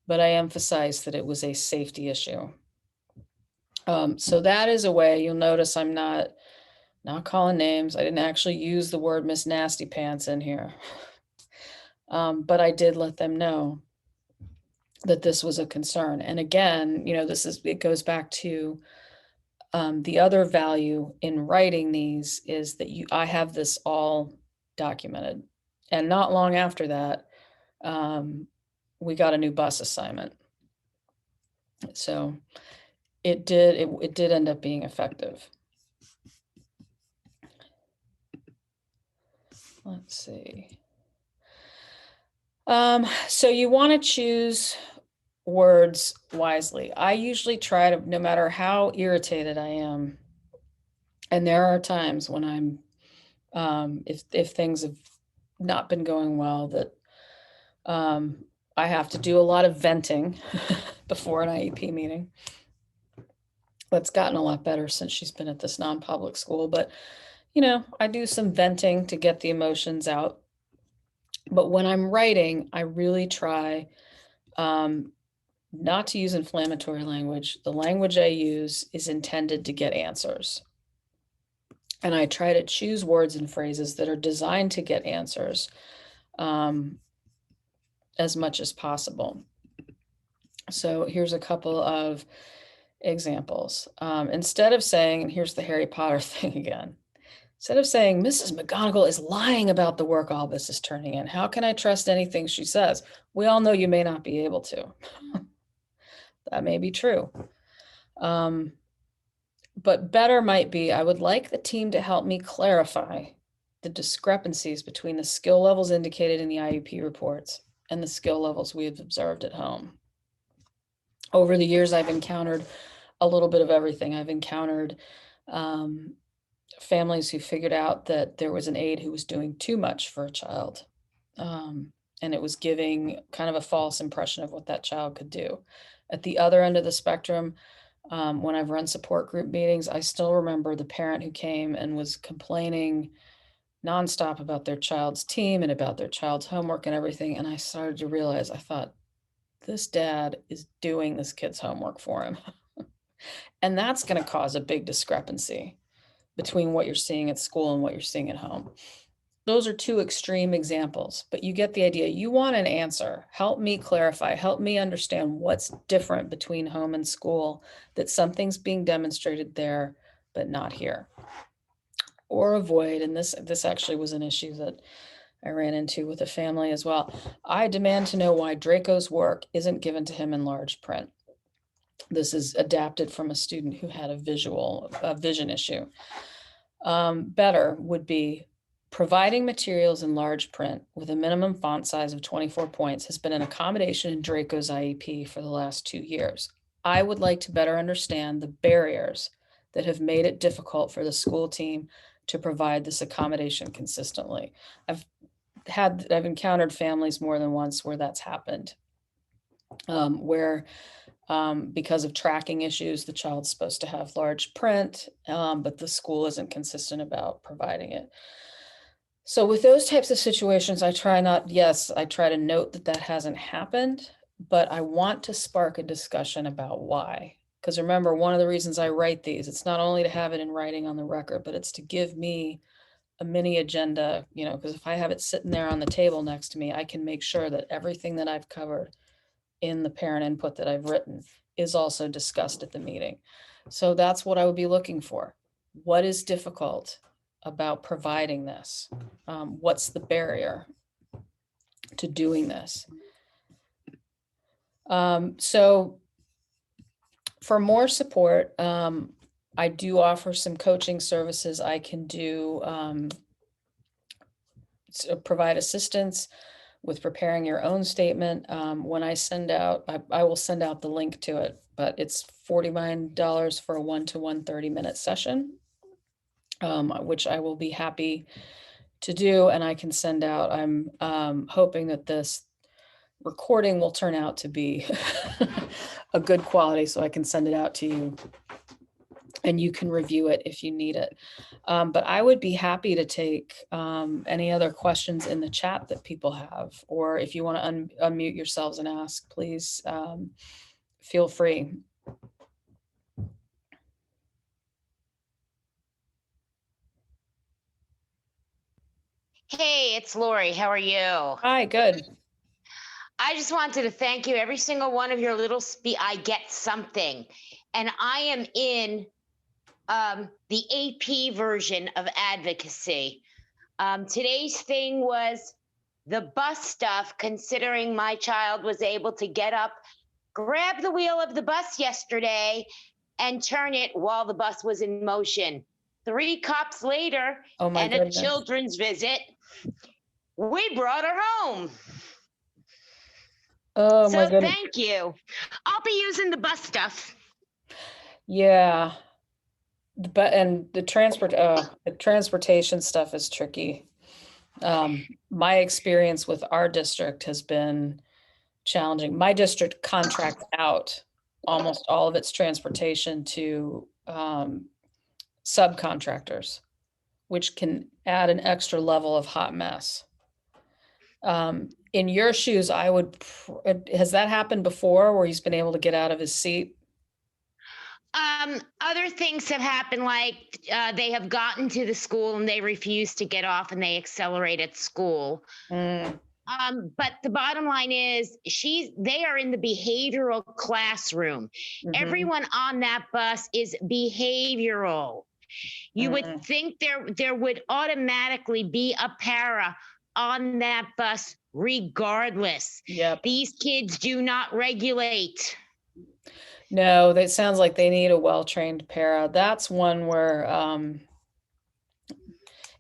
But I emphasized that it was a safety issue. So that is a way. You'll notice I'm not calling names. I didn't actually use the word Miss Nasty Pants in here. But I did let them know that this was a concern. And again, it goes back to the other value in writing these is that I have this all documented. And not long after that, we got a new bus assignment. So it did end up being effective. let's see. So you want to choose words wisely. I usually try to, no matter how irritated I am, and there are times when I'm, if things have not been going well, that I have to do a lot of venting before an IEP meeting. That's gotten a lot better since she's been at this non-public school, but I do some venting to get the emotions out. But when I'm writing, I really try not to use inflammatory language. The language I use is intended to get answers. And I try to choose words and phrases that are designed to get answers as much as possible. So here's a couple of examples. Instead of saying, and here's the Harry Potter thing again, instead of saying, Mrs. McGonagall is lying about the work Albus is turning in, how can I trust anything she says? We all know you may not be able to. That may be true. But better might be, I would like the team to help me clarify the discrepancies between the skill levels indicated in the IEP reports and the skill levels we have observed at home. Over the years, I've encountered a little bit of everything. I've encountered families who figured out that there was an aide who was doing too much for a child. And it was giving kind of a false impression of what that child could do. At the other end of the spectrum, when I've run support group meetings, I still remember the parent who came and was complaining nonstop about their child's team and about their child's homework and everything. And I started to realize, I thought, this dad is doing this kid's homework for him. And that's going to cause a big discrepancy between what you're seeing at school and what you're seeing at home. Those are two extreme examples, but you get the idea. You want an answer. Help me clarify. Help me understand what's different between home and school, that something's being demonstrated there, but not here. Or avoid, and this actually was an issue that I ran into with a family as well. I demand to know why Draco's work isn't given to him in large print. This is adapted from a student who had a vision issue. Better would be, providing materials in large print with a minimum font size of 24 points has been an accommodation in Draco's IEP for the last 2 years. I would like to better understand the barriers that have made it difficult for the school team to provide this accommodation consistently. I've encountered families more than once where that's happened, where because of tracking issues, the child's supposed to have large print, but the school isn't consistent about providing it. So with those types of situations, I try to note that hasn't happened, but I want to spark a discussion about why. Because remember, one of the reasons I write these, it's not only to have it in writing on the record, but it's to give me a mini agenda, because if I have it sitting there on the table next to me, I can make sure that everything that I've covered in the parent input that I've written is also discussed at the meeting. So that's what I would be looking for. What is difficult about providing this? What's the barrier to doing this? So for more support, I do offer some coaching services. I can do provide assistance with preparing your own statement. When I send out, I will send out the link to it, but it's $49 for a 1-to-1 30-minute session, which I will be happy to do, and I can send out. I'm hoping that this recording will turn out to be a good quality, so I can send it out to you and you can review it if you need it. But I would be happy to take any other questions in the chat that people have, or if you want to unmute yourselves and ask, please feel free. Hey, it's Lori. How are you? Hi, good. I just wanted to thank you. Every single one of your little I get something. And I am in the AP version of advocacy. Today's thing was the bus stuff, considering my child was able to get up, grab the wheel of the bus yesterday, and turn it while the bus was in motion. 3 cops later, Oh my and goodness. a children's visit, We brought her home. Oh my So goodness. thank you. I'll be using the bus stuff. Yeah. But and the transportation stuff is tricky. My experience with our district has been challenging. My district contracts out almost all of its transportation to subcontractors, which can add an extra level of hot mess. In your shoes, has that happened before where he's been able to get out of his seat? Other things have happened, like they have gotten to the school and they refuse to get off and they accelerate at school. Mm, But the bottom line is they are in the behavioral classroom. mhm, Everyone on that bus is behavioral. You would mm, think there would automatically be a para on that bus regardless. yep. These kids do not regulate. No, that sounds like they need a well-trained para. That's one where,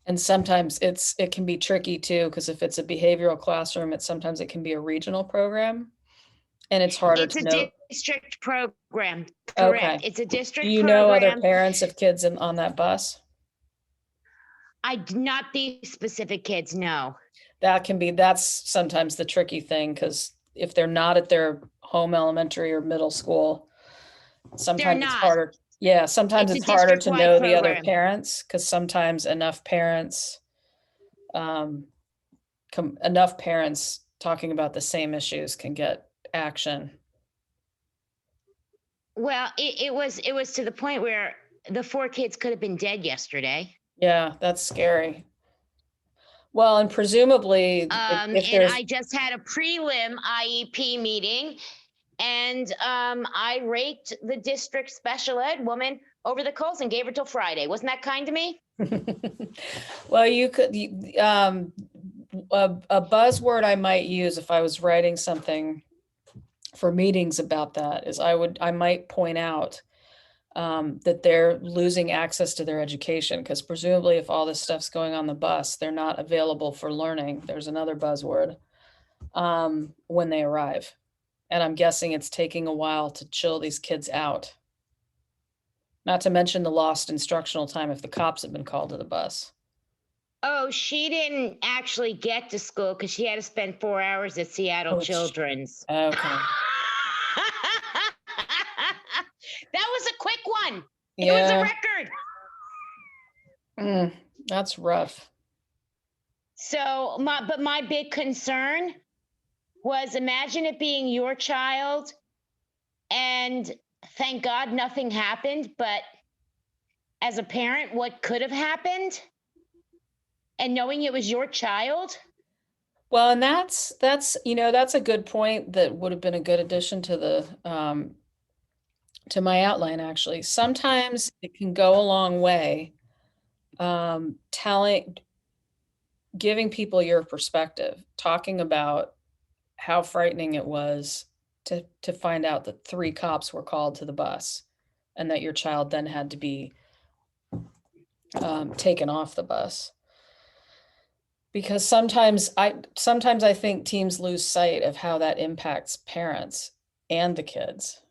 and sometimes it can be tricky too, because if it's a behavioral classroom, sometimes it can be a regional program, and it's harder It's to a know. district program. Correct. Okay. It's a Do district you know other program. parents of kids on that bus? Not these specific kids, no. That's sometimes the tricky thing, because if they're not at their home elementary or middle school, They're sometimes it's not. harder. Yeah, sometimes It's a it's harder to district-wide know the other program. parents, because sometimes um, enough parents talking about the same issues can get action. Well, it was to the point where the 4 kids could have been dead yesterday. Yeah, that's scary. Well, and presumably, if And there's I just had a prelim IEP meeting, and I raked the district special ed woman over the coals and gave her till Friday. Wasn't that kind to me? well, a buzzword I might use if I was writing something for meetings about that is I might point out that they're losing access to their education, because presumably if all this stuff's going on the bus, they're not available for learning. There's another buzzword when they arrive. And I'm guessing it's taking a while to chill these kids out. Not to mention the lost instructional time if the cops have been called to the bus. Oh, she didn't actually get to school because she had to spend 4 hours at Seattle Oh, Children's. okay. That was a quick one. It was a Yeah. record. That's rough. So my big concern was, imagine it being your child, and thank God nothing happened, but as a parent, what could have happened? And knowing it was your child? Well, and that's that's a good point that would have been a good addition to the to my outline, actually. Sometimes it can go a long way, telling giving people your perspective, talking about how frightening it was to find out that 3 cops were called to the bus and that your child then had to be taken off the bus. Because sometimes I think teams lose sight of how that impacts parents and the kids.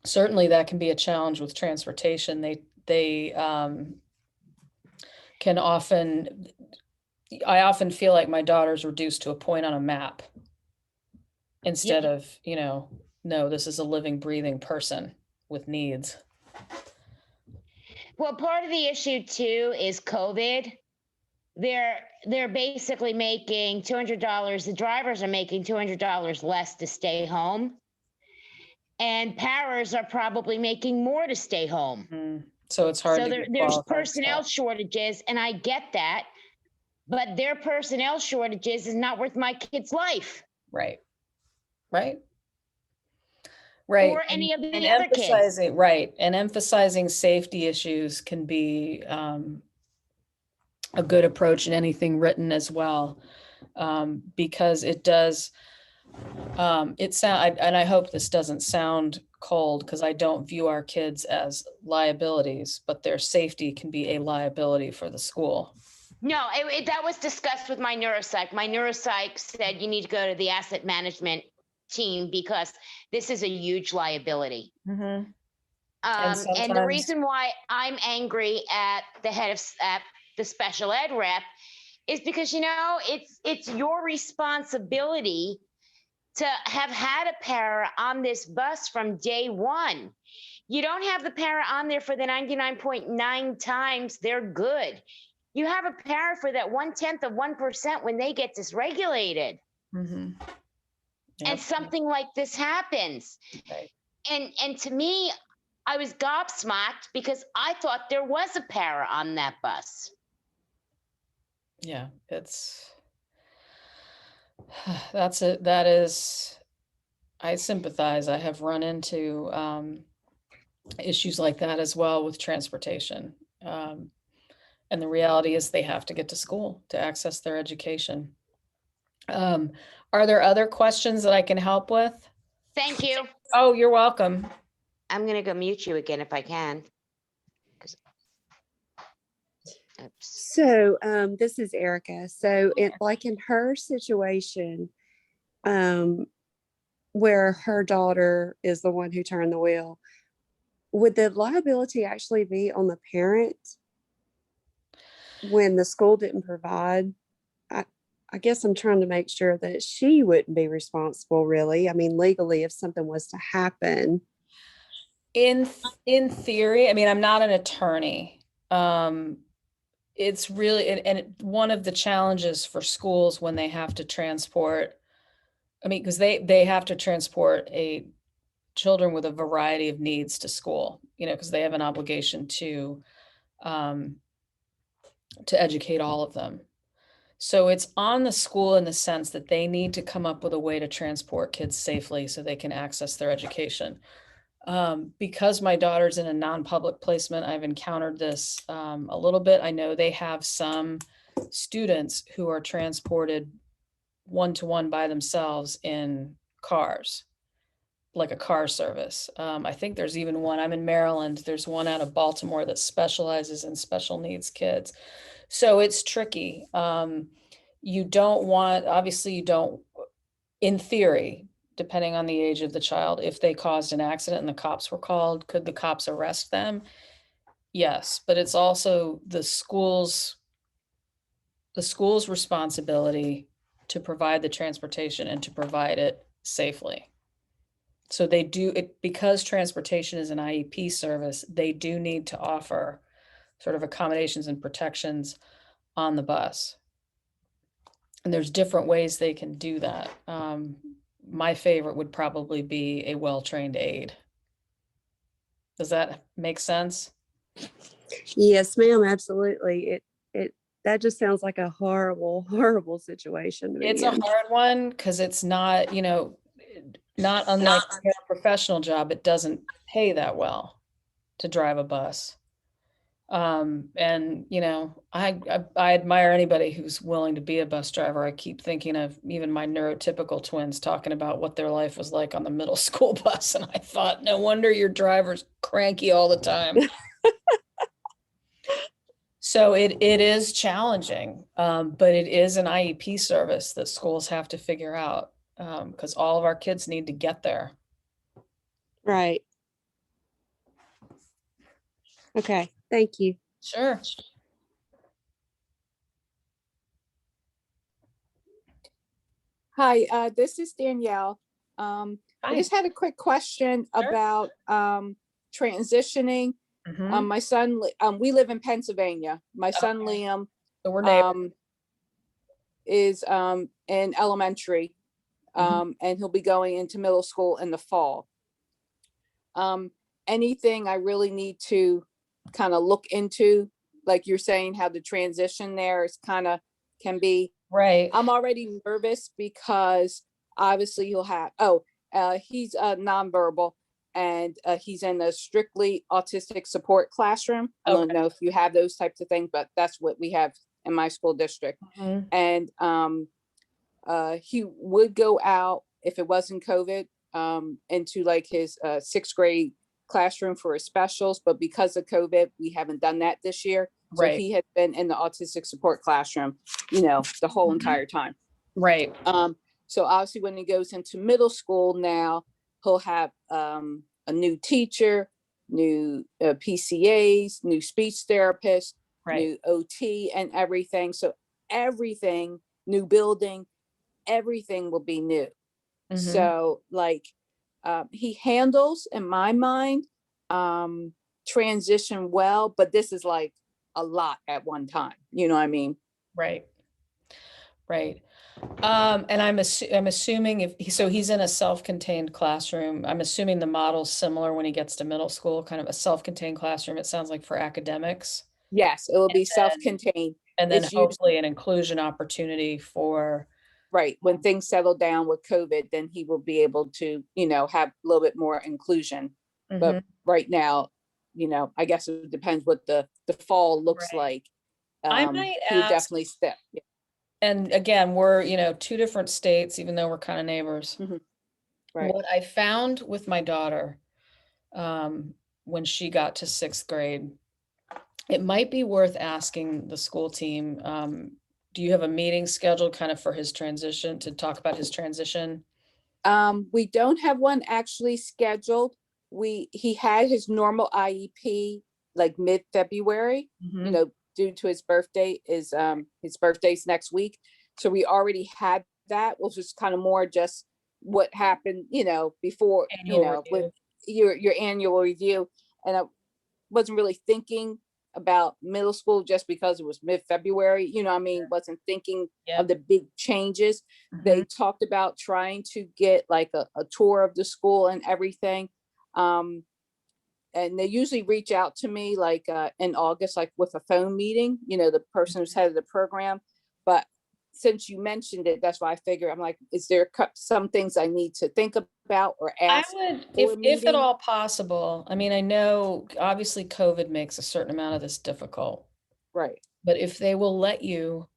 Certainly that can be a challenge with transportation. They can often I often feel like my daughter's reduced to a point on a map instead Yeah. of, no, this is a living, breathing person with needs. Well, part of the issue too is COVID. They're basically making $200. The drivers are making $200 less to stay home, and paras are probably making more to stay home. So it's hard So to get there's qualified personnel staff. shortages, and I get that, but their personnel shortages is not worth my kid's life Right. Right. Right. or And, any of and the other kids. emphasizing, right. And emphasizing safety issues can be a good approach in anything written as well. Because it does, and I hope this doesn't sound cold, because I don't view our kids as liabilities, but their safety can be a liability for the school. No, that was discussed with my neuropsych. My neuropsych said you need to go to the asset management team because this is a huge liability. And And the sometimes, reason why I'm angry at the head of at the special ed rep is because it's your responsibility to have had a para on this bus from day one. You don't have the para on there for the 99.9 times they're good. You have a para for that 0.1% when they get dysregulated. mhm, And yep, something like this happens. right. And to me, I was gobsmacked because I thought there was a para on that bus. Yeah, that is, I sympathize. I have run into issues like that as well with transportation. Um, and the reality is they have to get to school to access their education. Um, are there other questions that I can help with? Thank you. Oh, you're welcome. I'm going to go mute you again if I can. Oops. So this is Erica. So like in her situation, where her daughter is the one who turned the wheel, would the liability actually be on the parent when the school didn't provide? I guess I'm trying to make sure that she wouldn't be responsible, really. I mean, legally, if something was to happen. In theory, I mean, I'm not an attorney. It's really, one of the challenges for schools when they have to transport, I mean, because they have to transport children with a variety of needs to school, because they have an obligation um, to educate all of them. So it's on the school in the sense that they need to come up with a way to transport kids safely so they can access their education. Because my daughter's in a non-public placement, I've encountered this a little bit. I know they have some students who are transported one-to-one by themselves in cars, like a car service. I think there's even one, I'm in Maryland, there's one out of Baltimore that specializes in special needs kids. So it's tricky. You don't want, obviously you don't, in theory, depending on the age of the child, if they caused an accident and the cops were called, could the cops arrest them? Yes, but it's also the school's responsibility to provide the transportation and to provide it safely. So they do it because transportation is an IEP service, they do need to offer sort of accommodations and protections on the bus. And there's different ways they can do that. My favorite would probably be a well-trained aide. Does that make sense? Yes, ma'am. Absolutely. That just sounds like a horrible, horrible situation to It's be a in. hard one because it's not, not unlike a professional job, it doesn't pay that well to drive a bus. And I admire anybody who's willing to be a bus driver. I keep thinking of even my neurotypical twins talking about what their life was like on the middle school bus, and I thought, no wonder your driver's cranky all the time. So it is challenging, but it is an IEP service that schools have to figure out, because all of our kids need to get there. Right. Okay. Thank you. Sure. Hi, this is Danielle. I Hi. just had a quick question about transitioning. Mhm. My son, we live in Pennsylvania. My son Liam So we're neighbors. is in elementary, and he'll be going into middle school in the fall. Anything I really need to kind of look into, like you're saying, how the transition there is can be. Right. I'm already nervous because obviously he'll have, he's nonverbal and he's in a strictly autistic support classroom. I don't know if you have those types of things, but that's what we have in my school district. And he would go out if it wasn't COVID into like his 6th grade classroom for his specials, but because of COVID, we haven't done that this year. So Right. he had been in the autistic support classroom, you know, the whole Mhm. entire time. Right. So obviously when he goes into middle school now, he'll have a new teacher, new PCAs, new speech therapist, Right. new OT and everything. So everything, new building, everything will be new. Mhm. So like he handles, in my mind, transition well, but this is like a lot at one time. You know what I mean? Right. Right. And I'm assuming so he's in a self-contained classroom. I'm assuming the model's similar when he gets to middle school, kind of a self-contained classroom, it sounds like, for academics. Yes, it will be And self-contained. And then It's used hopefully an inclusion opportunity for, right when things settle down with COVID, then he will be able to, you know, have a little bit more inclusion. But Mhm. right now, you know, I guess it depends what the fall looks Right. like. I might He would ask, definitely step. and again, we're, two different states, even though we're kind of neighbors. Right. What I found with my daughter, when she got to 6th grade, it might be worth asking the school team, do you have a meeting scheduled kind of for his transition, to talk about his transition? We don't have one actually scheduled. He had his normal IEP like mid-February, you Mhm. know, due to his birthday's next week. So we already had that, which was kind of more just what happened, you know, before, you Annual know, with review. your annual review. And I wasn't really thinking about middle school just because it was mid-February, you know, what I mean, wasn't thinking of Yep. the big changes. They Mhm. talked about trying to get like a tour of the school and everything. And they usually reach out to me like in August, like with a phone meeting, you know, the person who's head of the program. But since you mentioned it, that's why I figure I'm like, is there some things I need to think about or I ask would, for a if at meeting? all possible, I mean, I know obviously COVID makes a certain amount of this difficult, Right. but if they will let you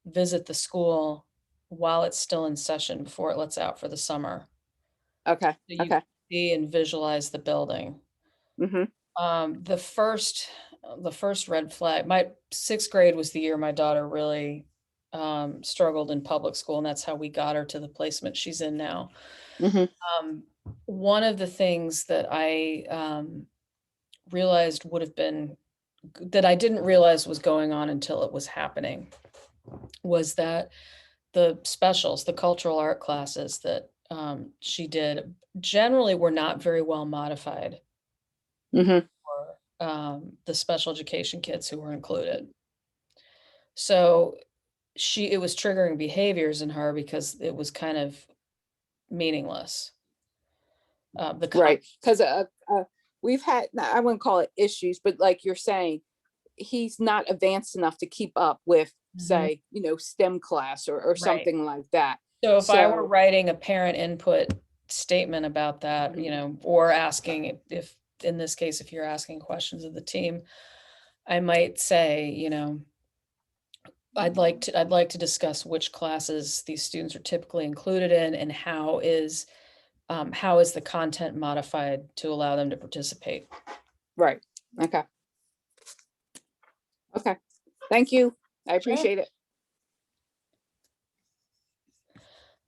visit the school while it's still in session before it lets out for the summer, Okay. so you Okay. can see and visualize the building. Mm-hmm. The first red flag, my 6th grade was the year my daughter really struggled in public school, and that's how we got her to the placement she's in now. Mm-hmm. Um, one of the things that I realized would have been that I didn't realize was going on until it was happening was that the specials, the cultural art classes that she did, generally were not very well modified Mm-hmm. for the special education kids who were included. So it was triggering behaviors in her because it was kind of meaningless. The Right. Because we've had, I wouldn't call it issues, but like you're saying, he's not advanced enough to keep up with, Mhm. say, you know, STEM class or Right. something like that. So if I were So, writing a parent input statement about that, or asking if, in this case, if you're asking questions of the team, I might say, I'd like to discuss which classes these students are typically included in, and how is the content modified to allow them to participate. right. Okay. Okay. Thank you. I Sure. appreciate it.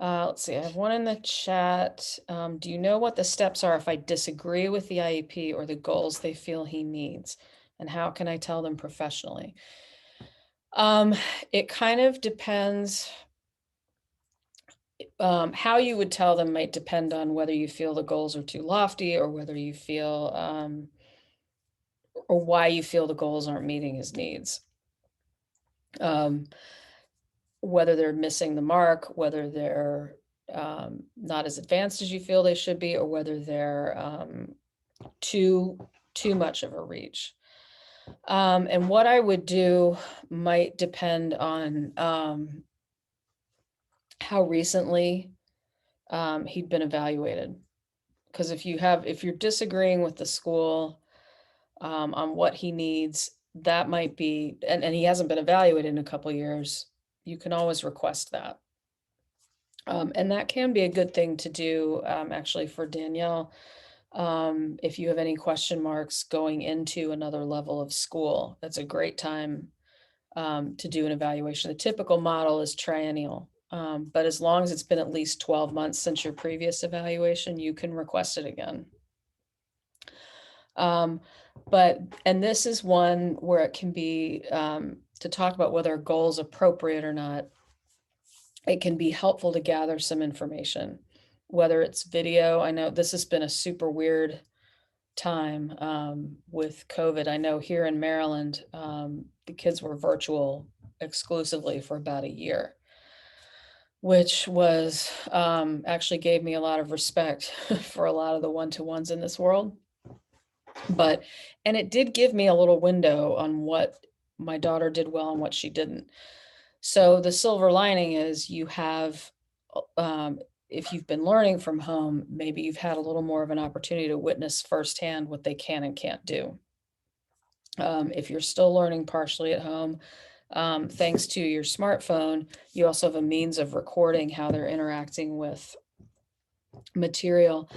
Let's see, I have one in the chat. Do you know what the steps are if I disagree with the IEP or the goals they feel he needs? And how can I tell them professionally? Um, it kind of depends. How you would tell them might depend on whether you feel the goals are too lofty, or whether you feel, or why you feel the goals aren't meeting his needs. Whether they're missing the mark, whether they're not as advanced as you feel they should be, or whether they're too much of a reach. And what I would do might depend on how recently he'd been evaluated. Because if you're disagreeing with the school on what he needs, that might be, and he hasn't been evaluated in a couple years, you can always request that. And that can be a good thing to do, actually, for Danielle, If you have any question marks going into another level of school, that's a great time to do an evaluation. The typical model is triennial, but as long as it's been at least 12 months since your previous evaluation, you can request it again. And this is one where it can be, to talk about whether a goal is appropriate or not, it can be helpful to gather some information, whether it's video. I know this has been a super weird time with COVID. I know here in Maryland, the kids were virtual exclusively for about a year, which was actually gave me a lot of respect for a lot of the one-to-ones in this world. And it did give me a little window on what my daughter did well and what she didn't. So the silver lining is you have, if you've been learning from home, maybe you've had a little more of an opportunity to witness firsthand what they can and can't do. If you're still learning partially at home, thanks to your smartphone, you also have a means of recording how they're interacting with material.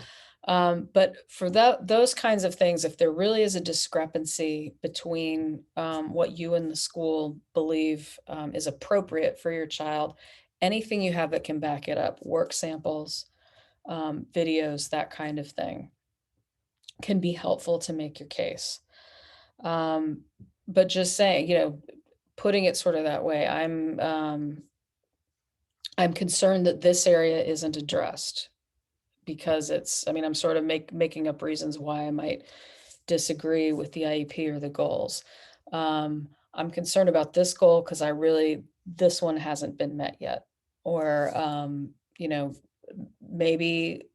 But for those kinds of things, if there really is a discrepancy between what you and the school believe is appropriate for your child, anything you have that can back it up, work samples, videos, that kind of thing, can be helpful to make your case. But just saying, putting it sort of that way, I'm concerned that this area isn't addressed, because I'm sort of making up reasons why I might disagree with the IEP or the goals. I'm concerned about this goal because this one hasn't been met yet. Or, maybe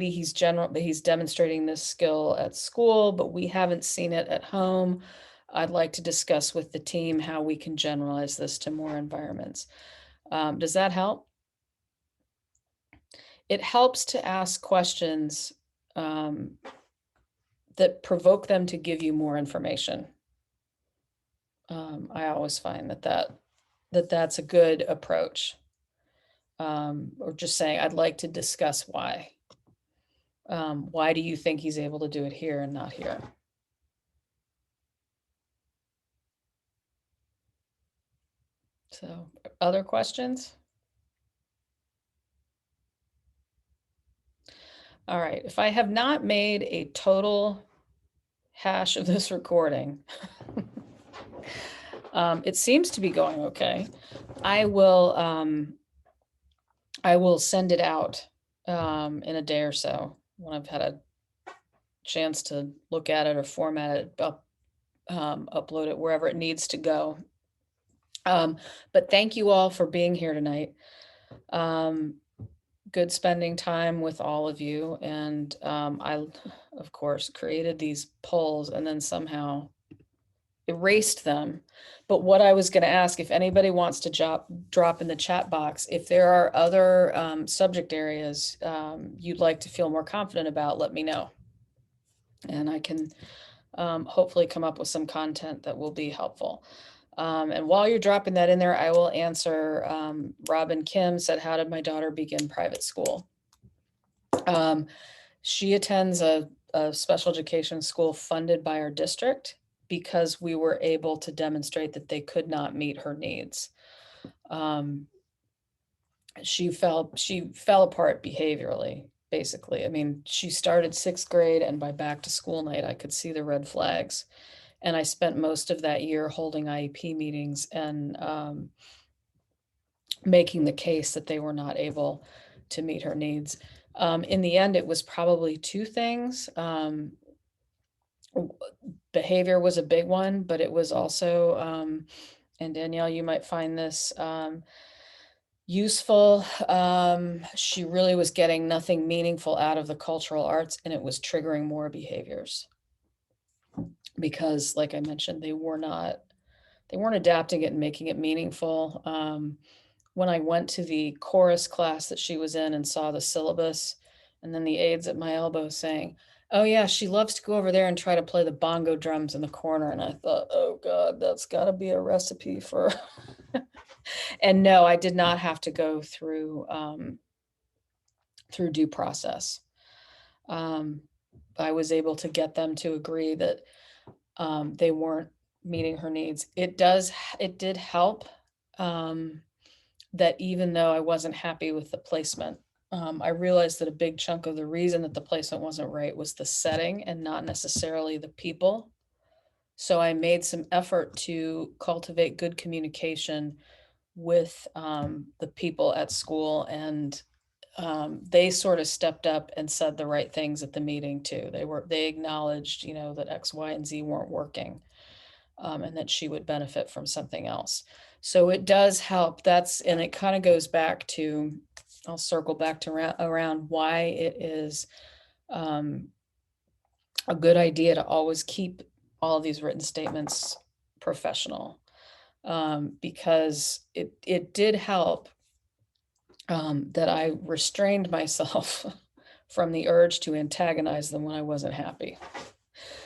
he's demonstrating this skill at school, but we haven't seen it at home. I'd like to discuss with the team how we can generalize this to more environments. Does that help? It helps to ask questions that provoke them to give you more information. I always find that's a good approach. Or just saying, I'd like to discuss why. Why do you think he's able to do it here and not here? So, other questions? All right, if I have not made a total hash of this recording, it seems to be going okay. I will send it out in a day or so when I've had a chance to look at it or format it, upload it wherever it needs to go. But thank you all for being here tonight. Good spending time with all of you. And I, of course, created these polls and then somehow erased them. But what I was going to ask, if anybody wants to drop in the chat box, if there are other subject areas you'd like to feel more confident about, let me know. And I can hopefully come up with some content that will be helpful. And while you're dropping that in there, I will answer. Robin Kim said, how did my daughter begin private school? She attends a special education school funded by our district because we were able to demonstrate that they could not meet her needs. She fell apart behaviorally, basically. She started 6th grade, and by back to school night, I could see the red flags. And I spent most of that year holding IEP meetings and making the case that they were not able to meet her needs. In the end, it was probably 2 things. Behavior was a big one, but it was also, and Danielle, you might find this useful. She really was getting nothing meaningful out of the cultural arts, and it was triggering more behaviors. Because, like I mentioned, they weren't adapting it and making it meaningful. When I went to the chorus class that she was in and saw the syllabus, and then the aides at my elbow saying, oh yeah, she loves to go over there and try to play the bongo drums in the corner. And I thought, oh God, that's gotta be a recipe for, and no, I did not have to go through due process. I was able to get them to agree that they weren't meeting her needs. It did help that even though I wasn't happy with the placement, I realized that a big chunk of the reason that the placement wasn't right was the setting and not necessarily the people. So I made some effort to cultivate good communication with the people at school, and they sort of stepped up and said the right things at the meeting too. They acknowledged, that X, Y, and Z weren't working, and that she would benefit from something else. So it does help. And it kind of goes back to, I'll circle back to around why it is a good idea to always keep all of these written statements professional, because it did help that I restrained myself from the urge to antagonize them when I wasn't happy.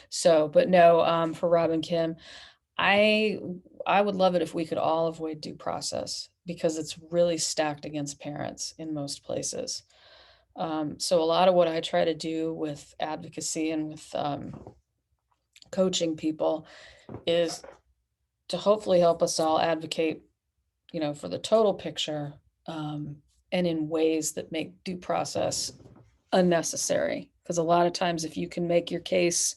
So, but no, for Rob and Kim, I would love it if we could all avoid due process, because it's really stacked against parents in most places. So a lot of what I try to do with advocacy and with coaching people is to hopefully help us all advocate, for the total picture, and in ways that make due process unnecessary. Because a lot of times, if you can make your case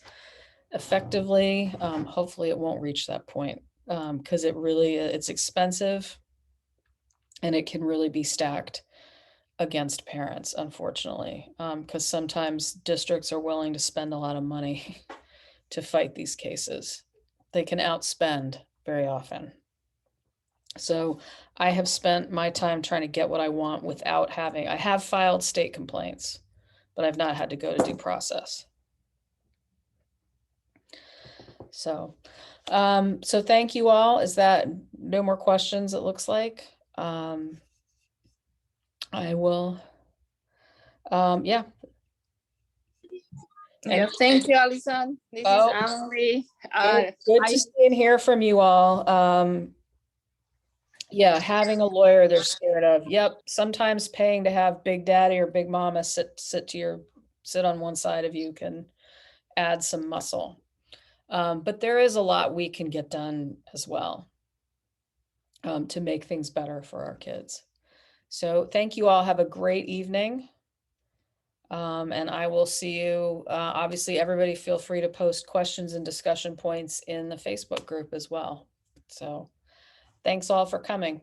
effectively, hopefully it won't reach that point, because it's expensive, and it can really be stacked against parents, unfortunately, because sometimes districts are willing to spend a lot of money to fight these cases. They can outspend very often. So I have spent my time trying to get what I want without I have filed state complaints, but I've not had to go to due process. So, so thank you all. Is that no more questions? It looks like. I will, yeah. Yeah, thank you, Alison. This is Anne-Marie. Good to see and hear from you all. Yeah, having a lawyer they're scared of. Yep, sometimes paying to have Big Daddy or Big Mama sit on one side of you can add some muscle. But there is a lot we can get done as well, to make things better for our kids. So thank you all. Have a great evening. And I will see you. Obviously, everybody feel free to post questions and discussion points in the Facebook group as well. So thanks all for coming.